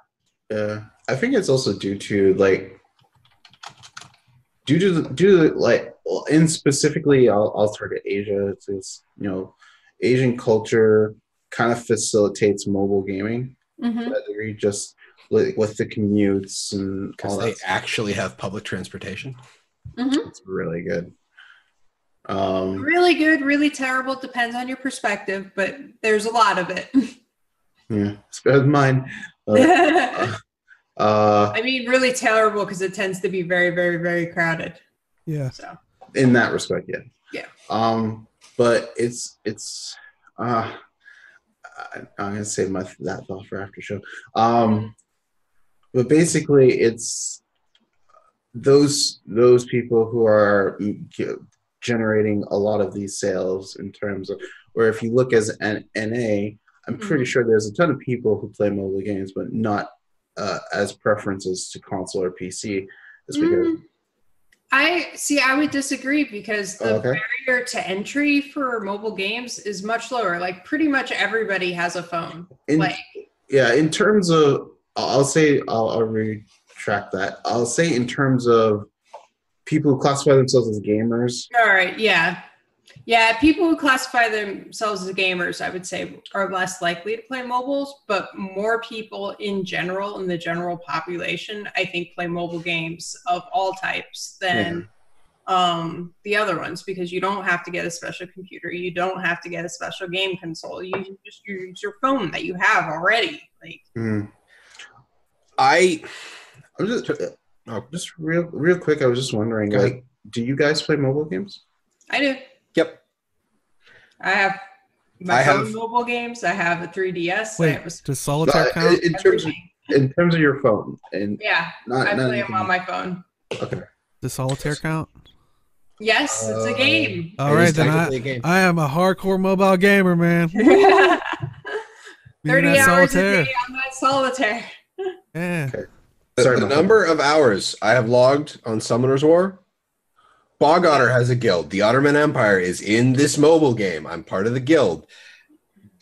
Yeah, I think it's also due to in specifically, I'll target Asia. It's Asian culture kind of facilitates mobile gaming to that degree, just with the commutes and all Because they that. actually have public transportation. It's really good. Really good, really terrible, depends on your perspective, but there's a lot of it. Yeah, it's better than mine. I mean, really terrible because it tends to be very, very, very crowded. Yeah. So In that respect, yeah. Yeah. But it's I'm gonna save that thought for after show. But basically, it's those people who are generating a lot of these sales in terms of, where if you look as an NA, I'm pretty sure there's a ton of people who play mobile games, but not as preferences to console or PC. It's because I would disagree because the Okay. barrier to entry for mobile games is much lower. Like pretty much everybody has a phone. in terms of, I'll retract that. I'll say in terms of people who classify themselves as gamers. All right, yeah. Yeah, people who classify themselves as gamers, I would say, are less likely to play mobiles, but more people in general, in the general population, I think play mobile games of all types than the other ones, because you don't have to get a special computer. You don't have to get a special game console. You can just use your phone that you have already. I'm just real quick. I was just wondering, Go ahead. do you guys play mobile games? I do. Yep. I have my phone mobile games. I have a 3DS. I have Wait, does Solitaire No, count? in terms of your phone, and Yeah, I play them on my phone. Okay. Does Solitaire count? Yes, it's a game. All It right, is then technically a game. I am a hardcore mobile gamer, man. 30 Meaning that hours Solitaire. a day on that Solitaire. Yeah. Okay. The Sorry, my number of hours I have logged on Summoner's War, Bog Otter has a guild. The Ottoman Empire is in this mobile game. I'm part of the guild.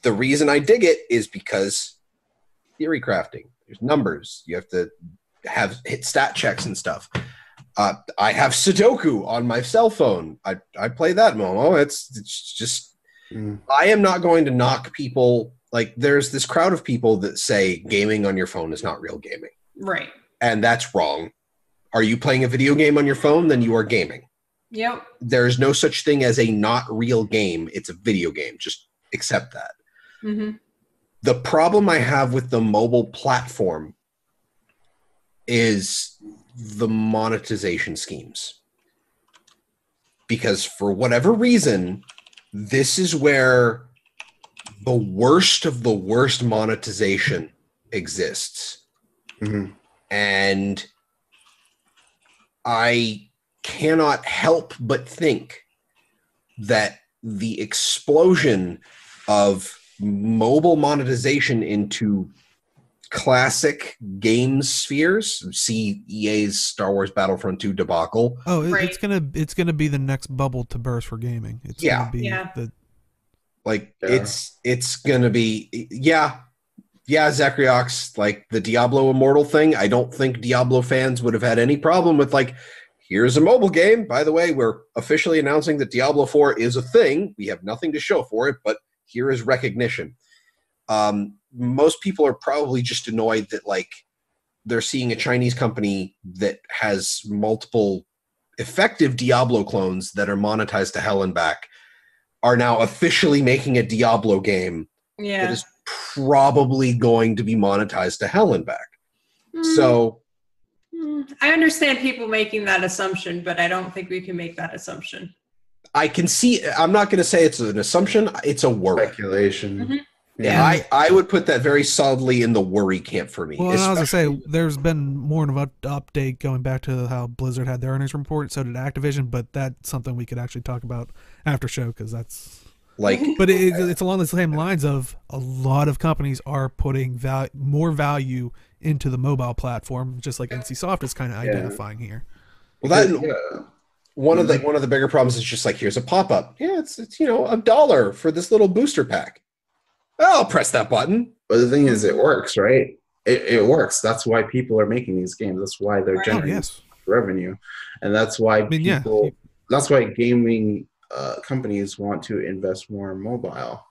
The reason I dig it is because theory crafting. There's numbers. You have to hit stat checks and stuff. I have Sudoku on my cell phone. I play that, Momo. It's just I am not going to knock people. Like, there's this crowd of people that say gaming on your phone is not real gaming. Right. And that's wrong. Are you playing a video game on your phone? Then you are gaming. Yep. There's no such thing as a not real game. It's a video game. Just accept that. Mm-hmm. The problem I have with the mobile platform is the monetization schemes. Because for whatever reason, this is where the worst of the worst monetization exists. Mhm. And I cannot help but think that the explosion of mobile monetization into classic game spheres, see EA's Star Wars Battlefront 2 debacle. Oh, Right. it's gonna be the next bubble to burst for gaming. It's Yeah. gonna be Yeah. the Like Yeah. it's gonna be Zachary Ox, like the Diablo Immortal thing. I don't think Diablo fans would have had any problem with like, here's a mobile game. By the way, we're officially announcing that Diablo 4 is a thing. We have nothing to show for it, but here is recognition. Most people are probably just annoyed that like they're seeing a Chinese company that has multiple effective Diablo clones that are monetized to hell and back are now officially making a Diablo game that Yeah. is probably going to be monetized to hell and back. So I understand people making that assumption, but I don't think we can make that assumption. I can see, I'm not going to say it's an assumption, it's a worry. Speculation. Mhm. Yeah, I would put that very solidly in the worry camp for me. well. And I was gonna especially- say there's been more of an update going back to how Blizzard had their earnings report. So did Activision, but that's something we could actually talk about after show because that's. like, But it's along the same lines of a lot of companies are putting more value into the mobile platform, just like NCSoft is kind of Yeah. identifying here. well, that Yeah. one of the bigger problems is just like, here's a pop-up. Yeah, it's $1 for this little booster pack. I'll press that button. But the thing is, it works, right? It works. That's why people are making these games. That's why they're Right. Oh generating yes, revenue, and that's why I mean, yeah. people. That's why gaming companies want to invest more in mobile.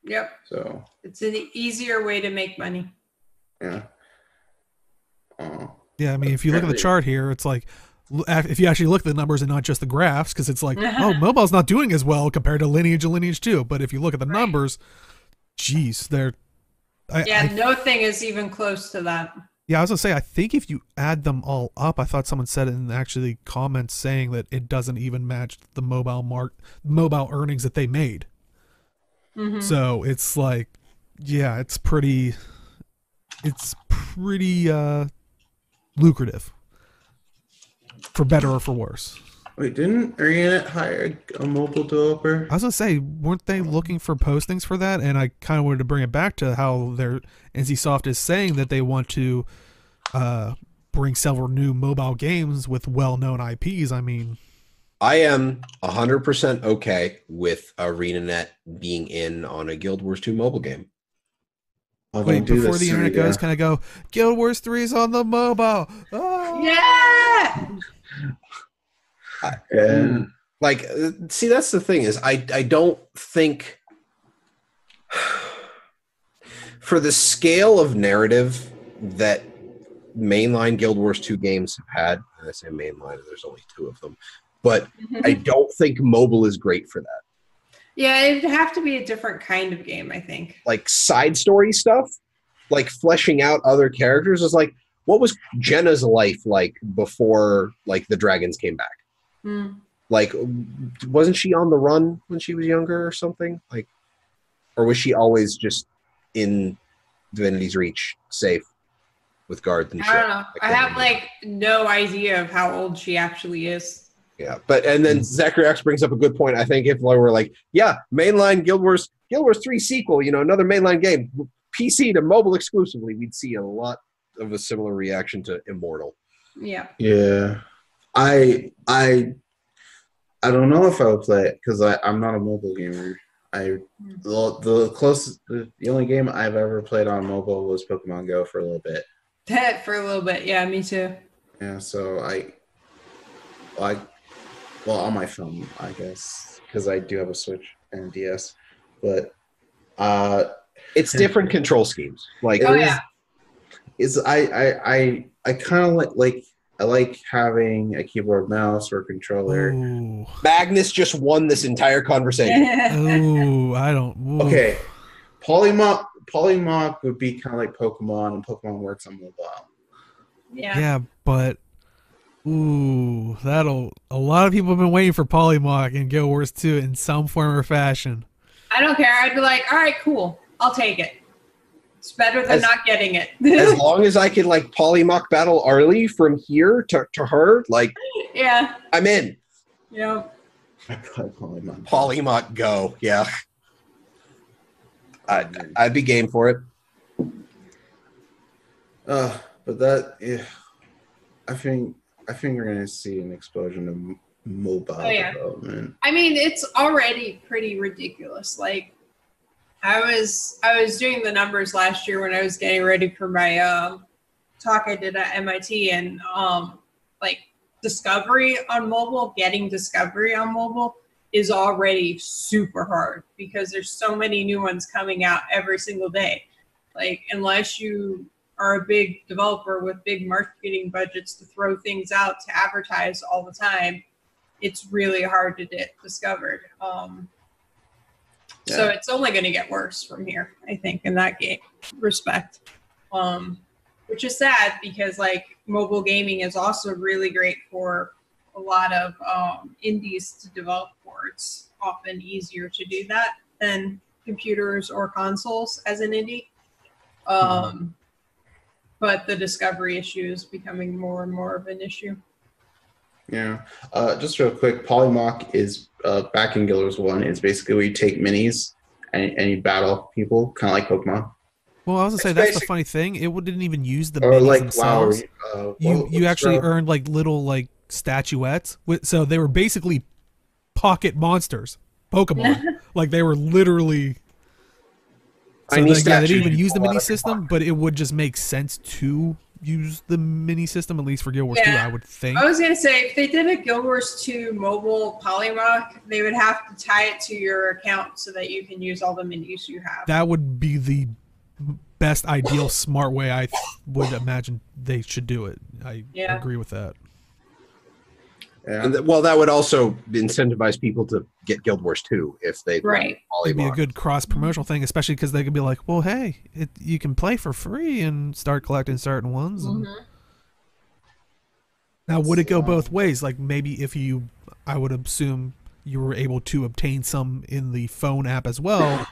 Yep. So It's an easier way to make money. yeah. yeah. I mean, if you look at the chart here, it's like if you actually look at the numbers and not just the graphs, because it's like, oh, mobile's not doing as well compared to Lineage and Lineage 2. But if you look at the numbers, geez, they're. No thing is even close to that. Yeah, I was gonna say, I think if you add them all up, I thought someone said it in actually comments saying that it doesn't even match the mobile earnings that they made. Mhm. So it's like, yeah, it's pretty lucrative, for better or for worse. Wait, didn't Arianet hire a mobile developer? I was gonna say, weren't they looking for postings for that? And I kind of wanted to bring it back to how their NCSoft is saying that they want to bring several new mobile games with well-known IPs. I mean, I am 100% okay with ArenaNet being in on a Guild Wars 2 mobile game. wait, before the internet goes, can I go, Guild Wars 3 is on the mobile? Oh! Yeah. Yeah. Like, see, that's the thing is I don't think for the scale of narrative that mainline Guild Wars 2 games have had, and I say mainline, there's only 2 of them, but I don't think mobile is great for that. Yeah, it'd have to be a different kind of game, I think. Like side story stuff, like fleshing out other characters is like, what was Jenna's life like before like the dragons came back? Mm. Like, wasn't she on the run when she was younger or something? Like, or was she always just in Divinity's Reach, safe with guards and shit? I don't know. I can't have remember. like no idea of how old she actually is. Yeah, but and then Zachary X brings up a good point. I think if we're like, yeah, mainline Guild Wars 3 sequel, another mainline game, PC to mobile exclusively, we'd see a lot of a similar reaction to Immortal. Yeah. Yeah. I don't know if I would play it because I'm not a mobile gamer. The only game I've ever played on mobile was Pokemon Go for a little bit. For a little bit. Yeah, me too. Yeah, so on my phone, I guess, because I do have a Switch and DS, but It's different control schemes. Like, Oh, yeah. I kind of I like having a keyboard, mouse, or controller. Ooh, Magnus just won this entire conversation. ooh, I don't. Ooh. Okay, Polymorph would be kind of like Pokemon, and Pokemon works on mobile. Yeah. Yeah, but ooh, a lot of people have been waiting for Polymorph in Guild Wars 2 in some form or fashion. I don't care. I'd be like, all right, cool. I'll take it. It's better than not getting it. As long as I can like polymorph battle Arlie from here to her, like yeah, I'm in. yeah. Polymorph go, yeah. I'd be game for it. But that, yeah, I think we're gonna see an explosion of mobile development. I mean, it's already pretty ridiculous. Like, I was doing the numbers last year when I was getting ready for my talk I did at MIT, and like discovery on mobile, getting discovery on mobile is already super hard because there's so many new ones coming out every single day. Like, unless you are a big developer with big marketing budgets to throw things out to advertise all the time, it's really hard to get discovered. So it's only going to get worse from here, I think, in that respect. Which is sad because like mobile gaming is also really great for a lot of indies to develop for. It's often easier to do that than computers or consoles as an indie. But the discovery issue is becoming more and more of an issue. Yeah. Just real quick, polymorph is back in Guild Wars 1. It's basically where you take minis and you battle people, kind of like Pokemon. Well, I was gonna say that's the funny thing. It didn't even use the Or minis like themselves. WoW. You actually earned like little like statuettes. So they were basically pocket monsters, Pokemon. Like they were literally. So they didn't even use the mini system, but it would just make sense to use the mini system, at least for Guild Wars 2, I would think. I was going to say, if they did a Guild Wars 2 mobile polymorph, they would have to tie it to your account so that you can use all the minis you have. That would be the best, ideal, smart way I would imagine they should do it. I agree with that. Yeah. And well, that would also incentivize people to get Guild Wars 2 if they It'd be a good cross-promotional thing, especially because they could be like, well, hey, you can play for free and start collecting certain ones. Now, would it go both ways? Like maybe if I would assume you were able to obtain some in the phone app as well.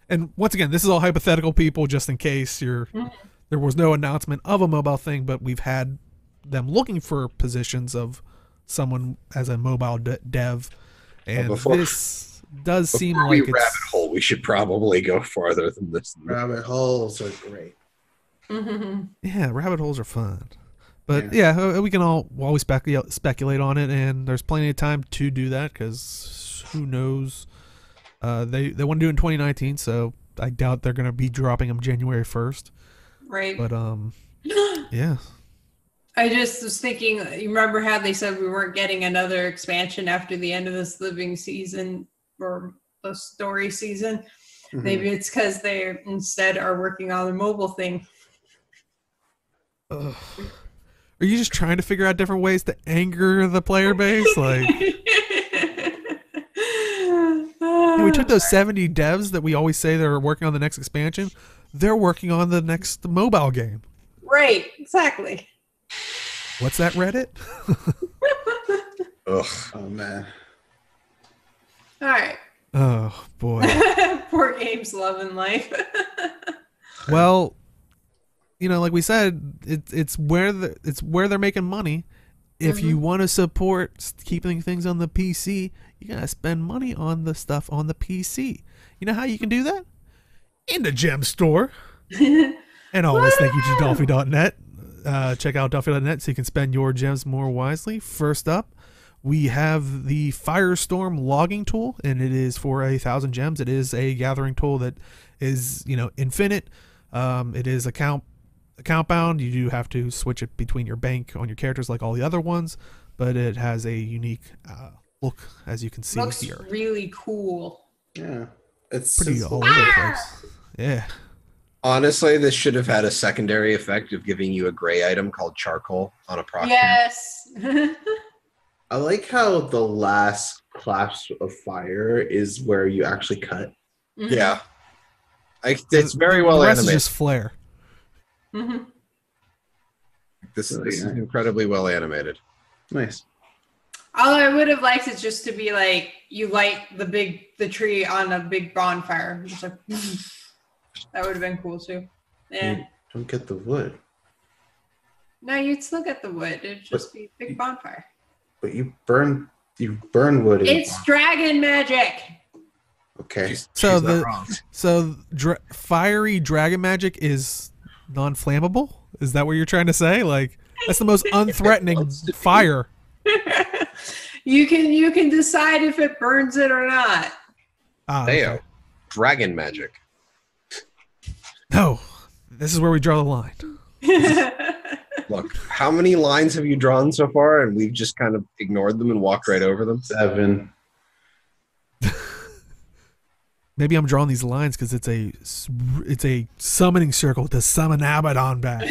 And once again, this is all hypothetical, people, just in case there was no announcement of a mobile thing, but we've had them looking for positions of someone as a mobile dev, and this does seem like it's rabbit hole. We should probably go farther than this. Rabbit holes are great. Yeah, rabbit holes are fun, but we can all always speculate on it, and there's plenty of time to do that because who knows? They want to do it in 2019, so I doubt they're going to be dropping them January 1st. Right. But yeah. I just was thinking, you remember how they said we weren't getting another expansion after the end of this living season or the story season? Maybe it's because they instead are working on the mobile thing. Are you just trying to figure out different ways to anger the player base? Like, we took those 70 devs that we always say they're working on the next expansion. They're working on the next mobile game. Right, exactly. What's that, Reddit? Ugh. Oh, man. All right. Oh, boy. Poor Gabe's loving life. Well, like we said, it's where they're making money. If you want to support keeping things on the PC, you got to spend money on the stuff on the PC. You know how you can do that? In the gem store. And always thank you to Dolphy.net. Check out Dolphy.net so you can spend your gems more wisely. First up, we have the Firestorm logging tool, and it is for 1,000 gems. It is a gathering tool that is, infinite. It is account bound. You do have to switch it between your bank on your characters like all the other ones, but it has a unique look, as you can see looks here. Really cool. Yeah, it's pretty all over the place. Yeah. Honestly, this should have had a secondary effect of giving you a gray item called charcoal on a proxy. Yes. I like how the last clash of fire is where you actually cut. Yeah. It's very well animated. The rest animated. is just flare. This is incredibly well animated. Nice. All I would have liked is just to be like, you light the tree on a big bonfire. Just like, that would have been cool too. Yeah. You don't get the wood. No, you'd still get the wood. It'd just be a big bonfire. But you burn wood. It's dragon magic. Okay. So She's not wrong. Fiery dragon magic is non-flammable. Is that what you're trying to say? Like that's the most unthreatening fire. You can decide if it burns it or not. Theo, dragon magic. No, this is where we draw the line. Look, how many lines have you drawn so far? And we've just kind of ignored them and walked right over them. 7. Maybe I'm drawing these lines because it's a summoning circle to summon Abaddon back.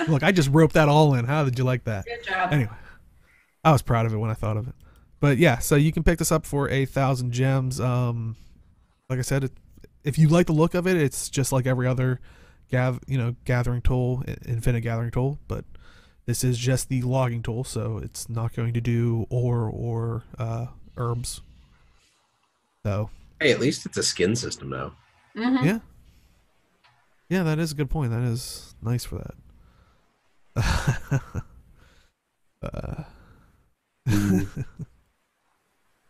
Look, I just roped that all in. How did you like that? Good job. Anyway, I was proud of it when I thought of it. But yeah, so you can pick this up for 1,000 gems. Like I said, if you like the look of it, it's just like every other gathering tool, infinite gathering tool. But this is just the logging tool, so it's not going to do ore or herbs. So Hey, at least it's a skin system now. Mm-hmm. yeah, that is a good point. That is nice for that.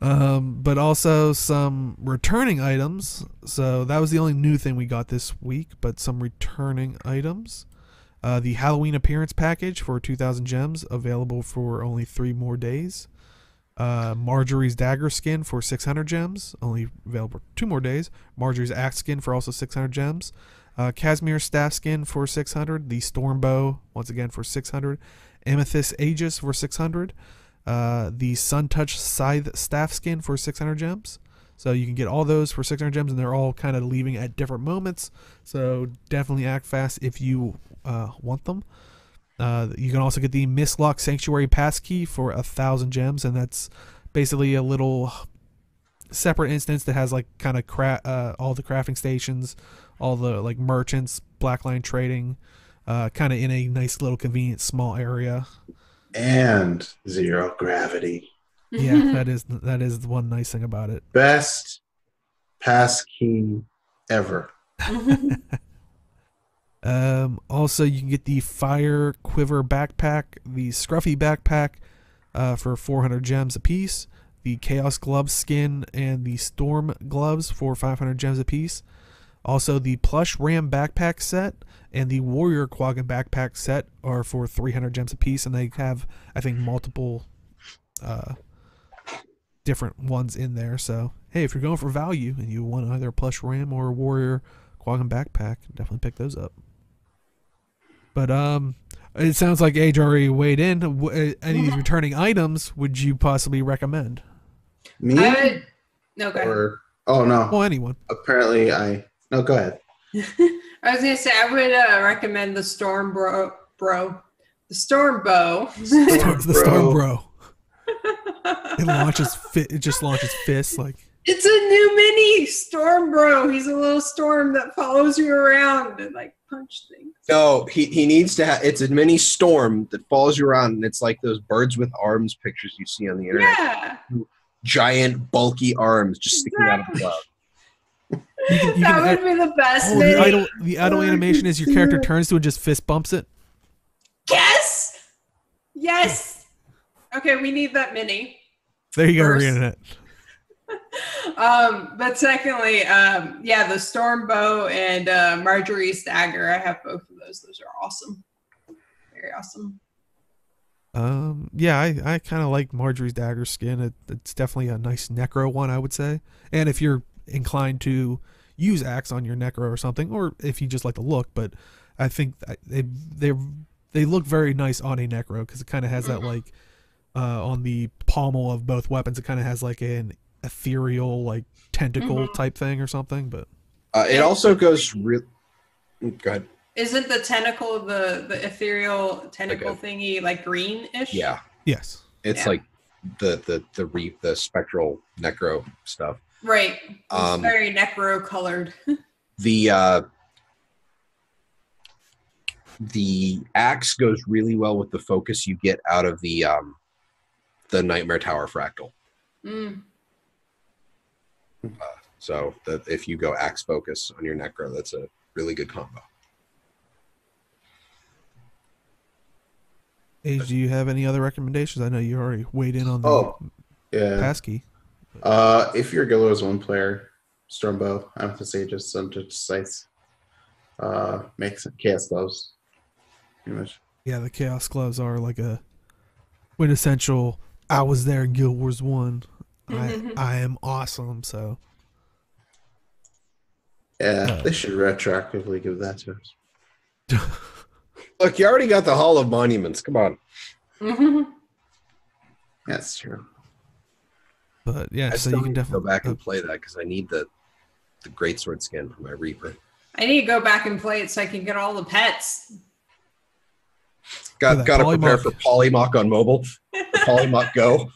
But also some returning items. So that was the only new thing we got this week, but some returning items. The Halloween appearance package for 2,000 gems, available for only 3 more days. Marjorie's dagger skin for 600 gems, only available for 2 more days. Marjorie's axe skin for also 600 gems. Casimir's staff skin for 600. The storm bow, once again, for 600. Amethyst Aegis for 600. The Sun Touch Scythe staff skin for 600 gems. So you can get all those for 600 gems, and they're all kind of leaving at different moments. So definitely act fast if you want them. You can also get the Mistlock Sanctuary passkey for 1,000 gems, and that's basically a little separate instance that has like kind of all the crafting stations, all the like merchants, blackline trading, kind of in a nice little convenient small area. And 0 gravity. Yeah, that is the one nice thing about it. Best passkey ever. Also, you can get the Fire Quiver backpack, the Scruffy backpack for 400 gems apiece, the Chaos Gloves skin, and the Storm Gloves for 500 gems apiece. Also, the Plush Ram backpack set and the Warrior Quaggan backpack set are for 300 gems apiece, and they have, I think, multiple different ones in there. So, hey, if you're going for value and you want either a Plush Ram or a Warrior Quaggan backpack, definitely pick those up. But it sounds like Age already weighed in. Any of these returning items would you possibly recommend? Me? No, go ahead. Oh, no. Well, anyone. Apparently, no, go ahead. I was gonna say I would recommend the Storm Bro, the Storm Bow. The Storm Bro. It just launches fists like. It's a new mini Storm Bro. He's a little storm that follows you around and like punch things. No, he needs to have. It's a mini storm that follows you around, and it's like those birds with arms pictures you see on the internet. Yeah. Giant, bulky arms just sticking out of the cloud. That would be the best. The idle animation is your character turns to and just fist bumps it. Yes. Okay, we need that mini. There you go, First. Rune. But secondly, yeah, the Storm Bow and Marjorie's dagger. I have both of those. Those are awesome. Very awesome. Yeah, I kind of like Marjorie's dagger skin. It's definitely a nice necro one, I would say. And if you're inclined to use axe on your necro or something, or if you just like the look, but I think they look very nice on a necro because it kind of has that like on the pommel of both weapons. It kind of has like an ethereal like tentacle type thing or something. But it also goes real. Go ahead. Isn't the tentacle the ethereal tentacle thingy like greenish? Yeah. Yes. It's like the spectral necro stuff. Right. It's very necro colored. The axe goes really well with the focus you get out of the Nightmare Tower fractal. So that if you go axe focus on your necro, that's a really good combo. Age, do you have any other recommendations? I know you already weighed in on the Oh, yeah. passkey. If your guild is one player, Stormbow, Amethyst Aegis, Suntouch Sights, make some chaos gloves. Pretty much. Yeah, the Chaos Gloves are like a quintessential. I was there in Guild Wars 1. I am awesome. So Yeah, they should retroactively give that to us. Look, you already got the Hall of Monuments. Come on. That's true. But yeah, I so still you can need to go definitely back and play that because I need the greatsword skin for my Reaper. I need to go back and play it so I can get all the pets. Got to prepare Polymorph. for Polymorph on mobile. Polymorph Go.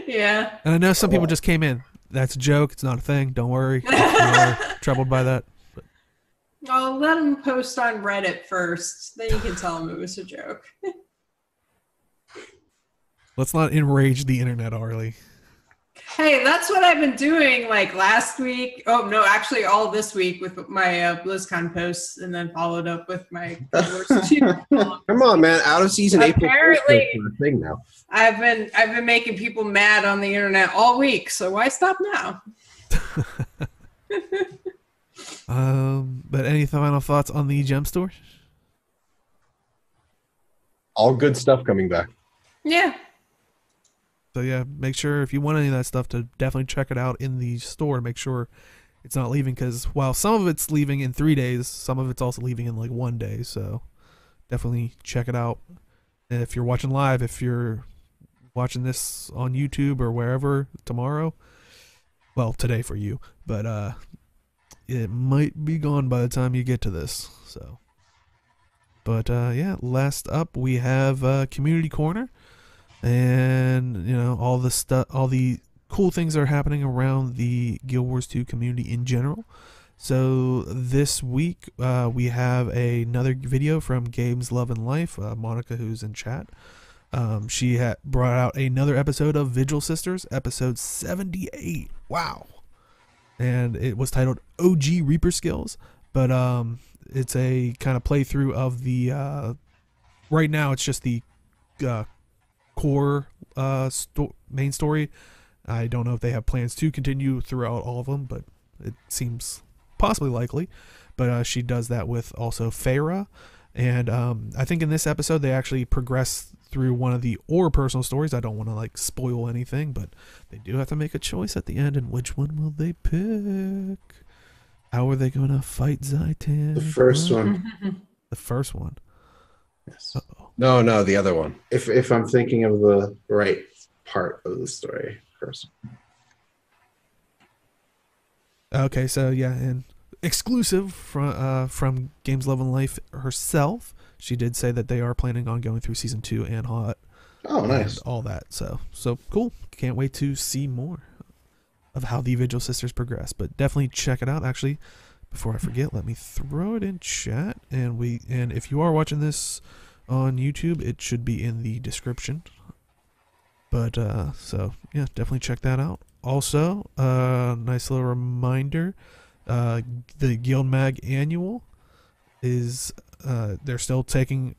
Yeah. And I know some people just came in. That's a joke. It's not a thing. Don't worry. If you're troubled by that. I'll let them post on Reddit first. Then you can tell them it was a joke. Let's not enrage the internet, Arlie. Hey, that's what I've been doing like last week. Oh, no, actually all this week with my BlizzCon posts and then followed up with my worst two. Come on, man. Out of season Apparently- April 1st is a thing now. I've been making people mad on the internet all week, so why stop now? But any final thoughts on the gem store? All good stuff coming back. Yeah. So yeah, make sure if you want any of that stuff to definitely check it out in the store. Make sure it's not leaving, because while some of it's leaving in 3 days, some of it's also leaving in like 1 day. So definitely check it out. And if you're watching live, if you're watching this on YouTube or wherever tomorrow, well, today for you, but it might be gone by the time you get to this. So, but yeah, last up we have Community Corner. And all the stuff, all the cool things that are happening around the Guild Wars 2 community in general. So this week we have another video from Games Love and Life, Monica, who's in chat. She brought out another episode of Vigil Sisters, episode 78. Wow. And it was titled OG Reaper Skills, but it's a kind of playthrough of the right now it's just the core main story. I don't know if they have plans to continue throughout all of them, but it seems possibly likely. But she does that with also Feyre, and I think in this episode they actually progress through one of the personal stories. I don't want to like spoil anything, but they do have to make a choice at the end, and which one will they pick? How are they going to fight Zaitan? The first one. The first one. Yes. Uh-oh. No, the other one. If I'm thinking of the right part of the story first. Okay, so yeah, and exclusive from Games Love and Life herself, she did say that they are planning on going through season 2 and Hot. Oh, nice. And all that. So cool. Can't wait to see more of how the Vigil Sisters progress. But definitely check it out. Actually, before I forget, let me throw it in chat. And if you are watching this on YouTube, it should be in the description. But so yeah, definitely check that out. Also, nice little reminder, the Guild Mag Annual is they're still taking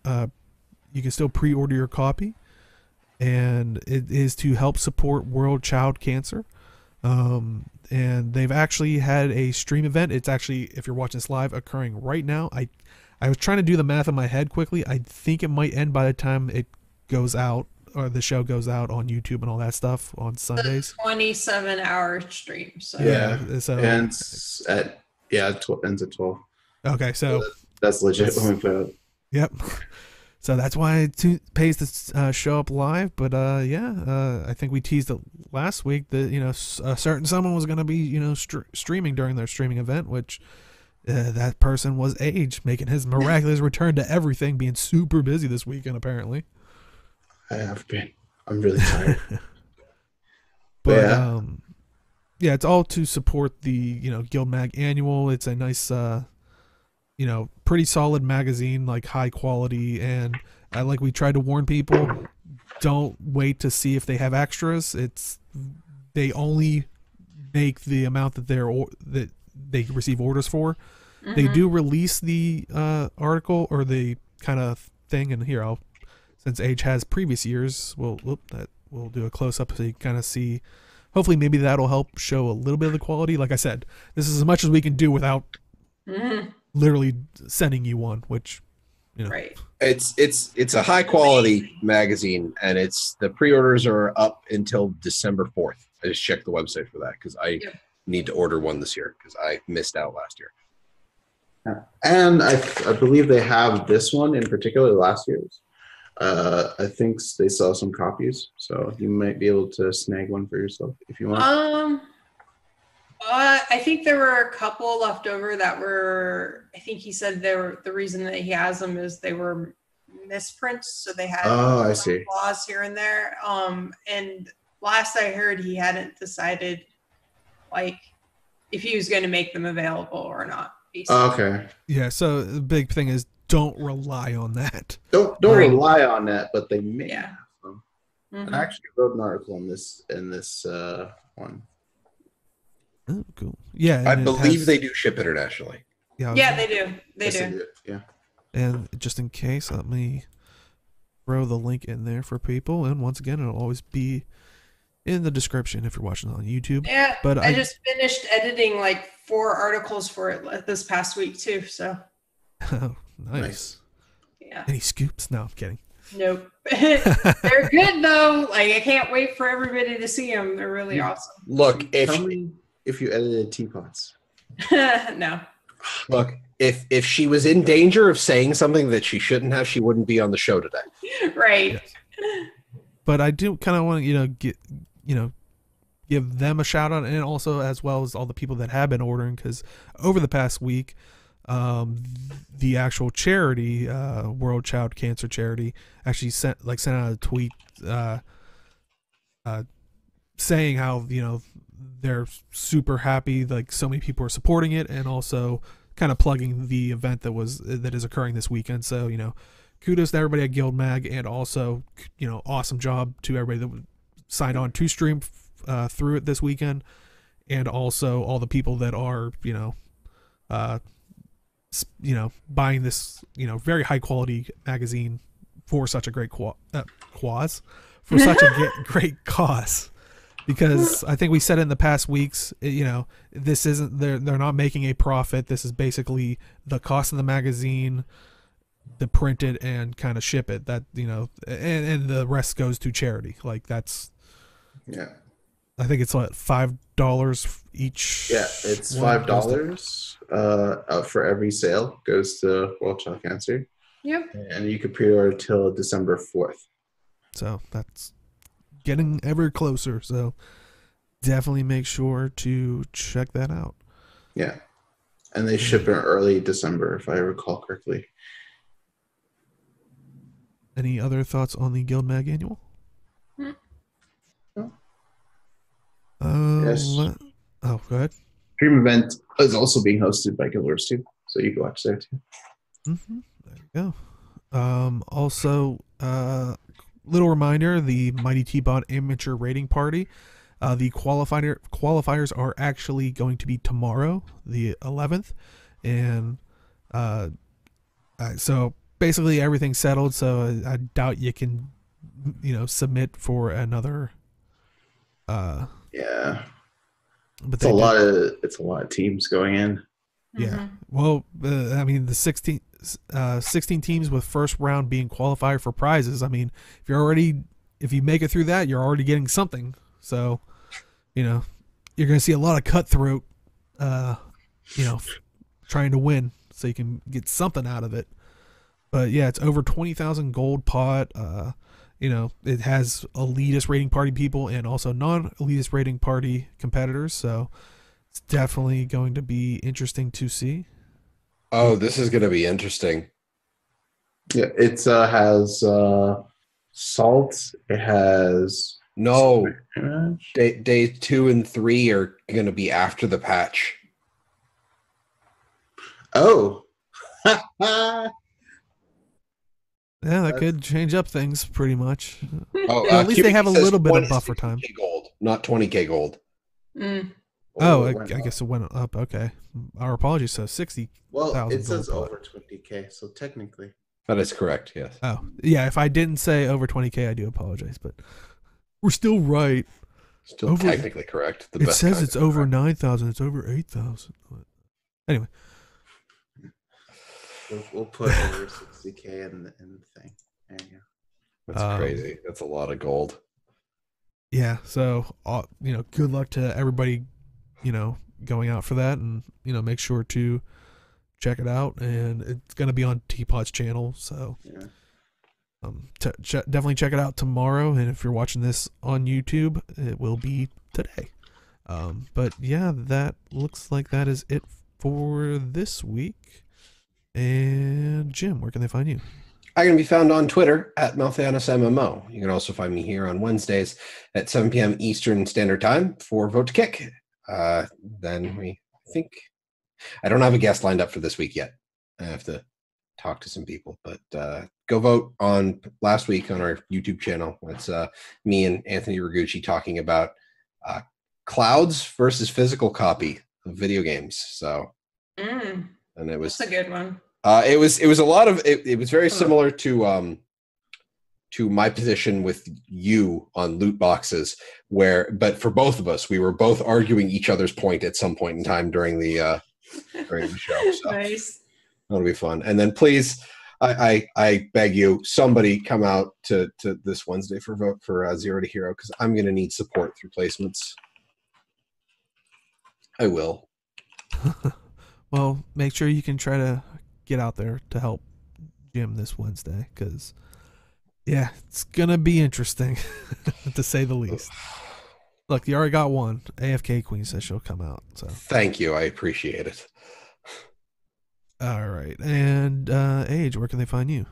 you can still pre-order your copy, and it is to help support World Child Cancer. And they've actually had a stream event. It's actually, if you're watching this live, occurring right now. I was trying to do the math in my head quickly. I think it might end by the time it goes out, or the show goes out on YouTube and all that stuff on Sundays. 27-hour stream. So Yeah. So Ends at ends at 12. okay, so That's legit when we put it. yep. So that's why it pays to show up live. But I think we teased it last week that a certain someone was going to be streaming during their streaming event, which that person was Age, making his miraculous return to everything, being super busy this weekend apparently. I have been. I'm really tired. But Yeah. yeah, it's all to support the Guild Mag Annual. It's a nice pretty solid magazine, like high quality, and like we tried to warn people, don't wait to see if they have extras. They only make the amount that they receive orders for. They do release the article or the kind of thing, and here I'll since Age has previous years, we'll do a close up so you kind of see. Hopefully, maybe that'll help show a little bit of the quality. Like I said, this is as much as we can do without literally sending you one, which, you know. Right. It's a high quality magazine, and the pre-orders are up until December 4th. I just checked the website for that because I need to order one this year because I missed out last year. And I believe they have this one in particular, last year's. I think they saw some copies, so you might be able to snag one for yourself if you want. I think there were a couple left over that were. I think he said the reason that he has them is they were misprints, so they had I see. flaws here and there. And last I heard, he hadn't decided like if he was going to make them available or not. Okay. Yeah. So the big thing is don't rely on that. Don't rely on that, but they may have them. Mm-hmm. I actually wrote an article in this one. Oh, cool. Yeah. I believe they do ship internationally. Yeah, they do. They do. Yeah. And just in case, let me throw the link in there for people. And once again, it'll always be in the description if you're watching on YouTube. Yeah, but I just finished editing like 4 articles for it this past week too. So. Oh, nice. Yeah. Any scoops? No, I'm kidding. Nope. They're good though. Like I can't wait for everybody to see them. They're really awesome. Look, Tell me if you edited teapots. No. Look, if she was in danger of saying something that she shouldn't have, she wouldn't be on the show today. Right. Yes. But I do kind of want to, give them a shout out, and also as well as all the people that have been ordering, because over the past week, the actual charity, World Child Cancer Charity, actually sent out a tweet saying how they're super happy, like so many people are supporting it, and also kind of plugging the event that is occurring this weekend. So kudos to everybody at Guild Mag, and also awesome job to everybody that signed on to stream through it this weekend, and also all the people that are buying this very high quality magazine for such a great cause, great cause. Because I think we said it in the past weeks, this isn't, they're not making a profit. This is basically the cost of the magazine, to print it and kind of ship it. That and the rest goes to charity. Like that's, yeah. I think it's what, $5 each. Yeah, it's $5 for every sale goes to World Child Cancer. Yep. And you could pre-order till December 4th. So that's getting ever closer, so definitely make sure to check that out. Yeah, and they ship in early December, if I recall correctly. Any other thoughts on the Guild Mag Annual? No. Yes. Go ahead. Dream event is also being hosted by Guild Wars 2, so you can watch there too. Mm-hmm. There you go. Also, little reminder, the MightyTeapot Amateur Rating Party, the qualifiers are actually going to be tomorrow, the 11th, and so basically everything's settled, so I doubt you can submit for another yeah, but it's a lot of teams going in. Yeah, well, I mean, the 16 teams with first round being qualified for prizes. I mean, if you make it through that, you're already getting something. So, you're going to see a lot of cutthroat, trying to win so you can get something out of it. But yeah, it's over 20,000 gold pot. It has elitist rating party people and also non-elitist rating party competitors. So it's definitely going to be interesting to see. Oh, this is going to be interesting. Yeah, it has salt. It has day 2 and 3 are going to be after the patch. Oh. Yeah, that could change up things pretty much. Oh, well, at least they have a little bit of buffer time. Gold, not 20k gold. Mm. Oh, I guess it went up. Okay, our apologies. So 60. Well, it says over 20k, so technically. That is correct. Yes. Oh, yeah. If I didn't say over 20K, I do apologize, but we're still right. Still technically correct. It says it's over 9,000. It's over 8,000. Anyway. We'll put over 60K in the thing. There you go. That's crazy. That's a lot of gold. Yeah. So, good luck to everybody, going out for that, and, make sure to check it out. And it's going to be on Teapot's channel. So, yeah. Definitely check it out tomorrow. And if you're watching this on YouTube, it will be today. But yeah, that looks like that is it for this week. And Jim, where can they find you? I'm going to be found on Twitter at MalthianusMMO. You can also find me here on Wednesdays at 7 p.m. Eastern Standard Time for Vote to Kick. Then I don't have a guest lined up for this week yet. I have to talk to some people, but go vote on last week on our YouTube channel. It's me and Anthony Rigucci talking about clouds versus physical copy of video games. So, and it was that's a good one. It was a lot of it was very similar to my position with you on loot boxes, but for both of us, we were both arguing each other's point at some point in time during the show. So Nice. That'll be fun. And then please, I beg you, somebody come out to this Wednesday for vote for Zero to Hero, because I'm going to need support through placements. I will. Well, make sure you can try to get out there to help Jim this Wednesday, because yeah, it's gonna be interesting to say the least. Look, you already got one. AFK Queen says she'll come out. So thank you, I appreciate it. All right, and Age, where can they find you?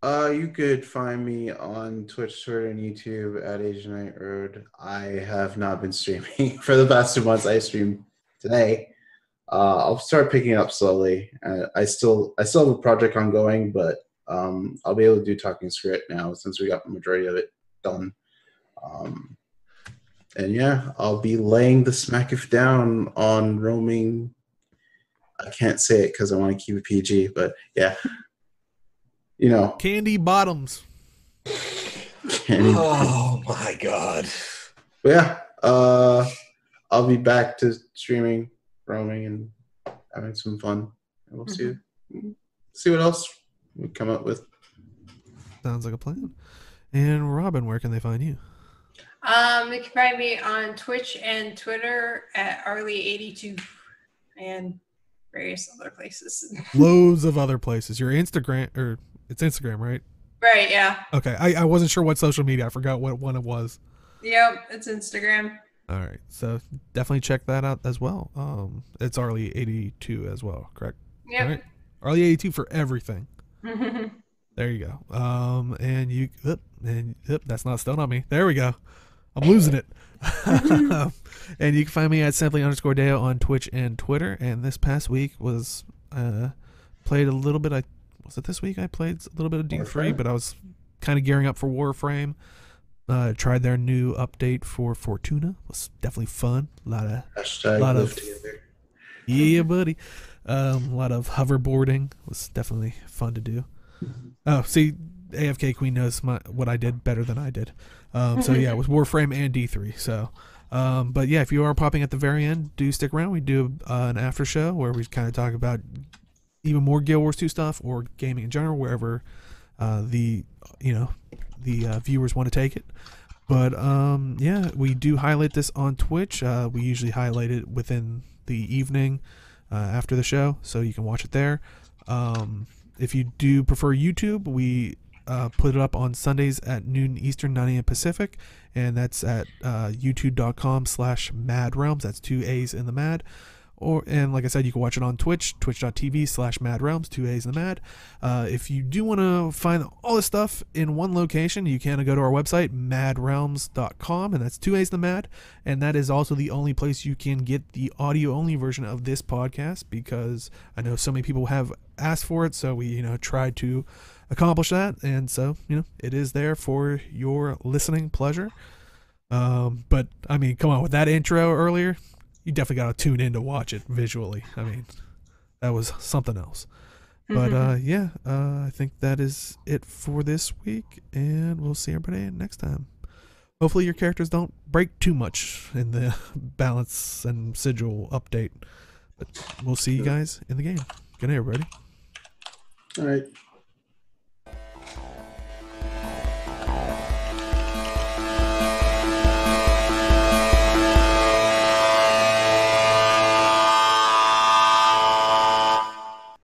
You could find me on Twitch, Twitter, and YouTube at Age Night Road. I have not been streaming for the past 2 months. I streamed today. I'll start picking up slowly. I still have a project ongoing, but I'll be able to do Talking Skritt now since we got the majority of it done. And yeah, I'll be laying the smack down on roaming. I can't say it because I want to keep it PG, but yeah, Candy Bottoms. Oh my god. But yeah, I'll be back to streaming, roaming, and having some fun. And we'll see what else we come up with. Sounds like a plan. And Robin, where can they find you? They can find me on Twitch and Twitter at Arlie82 and various other places. Loads of other places. Your Instagram, or it's Instagram, right? Right, yeah. Okay, I wasn't sure what social media. I forgot what one it was. Yep, it's Instagram. All right, so definitely check that out as well. It's Arlie82 as well, correct? Yep. All right. Arlie82 for everything. There you go. And that's not stone on me. There we go. I'm losing it. And you can find me at simply_Deo on Twitch and Twitter. And this past week was played a little bit. Was it this week? I played a little bit of D3, but I was kind of gearing up for Warframe. Tried their new update for Fortuna. It was definitely fun. A lot of together. Yeah, buddy. A lot of hoverboarding. Was definitely fun to do. Oh, see, AFK Queen knows what I did better than I did. So yeah, it was Warframe and D3. So, but yeah, if you are popping at the very end, do stick around. We do an after show where we kind of talk about even more Guild Wars 2 stuff or gaming in general, wherever the viewers want to take it. But yeah, we do highlight this on Twitch. We usually highlight it within the evening after the show, so you can watch it there. If you do prefer YouTube, we put it up on Sundays at noon Eastern, 9 a.m. Pacific, and that's at youtube.com/MAAD Realms. That's 2 A's in the MAAD. And like I said, you can watch it on Twitch, twitch.tv/MAAD Realms, 2 A's in the MAAD. If you do want to find all this stuff in one location, you can go to our website, maadrealms.com, and that's 2 A's in the MAAD. And that is also the only place you can get the audio-only version of this podcast, because I know so many people have asked for it, so we, tried to accomplish that. And so, it is there for your listening pleasure. But, I mean, come on, with that intro earlier, you definitely got to tune in to watch it visually. I mean, that was something else. But yeah, I think that is it for this week, and we'll see everybody next time. Hopefully your characters don't break too much in the balance and sigil update. But we'll see you guys in the game. Good night, everybody. All right.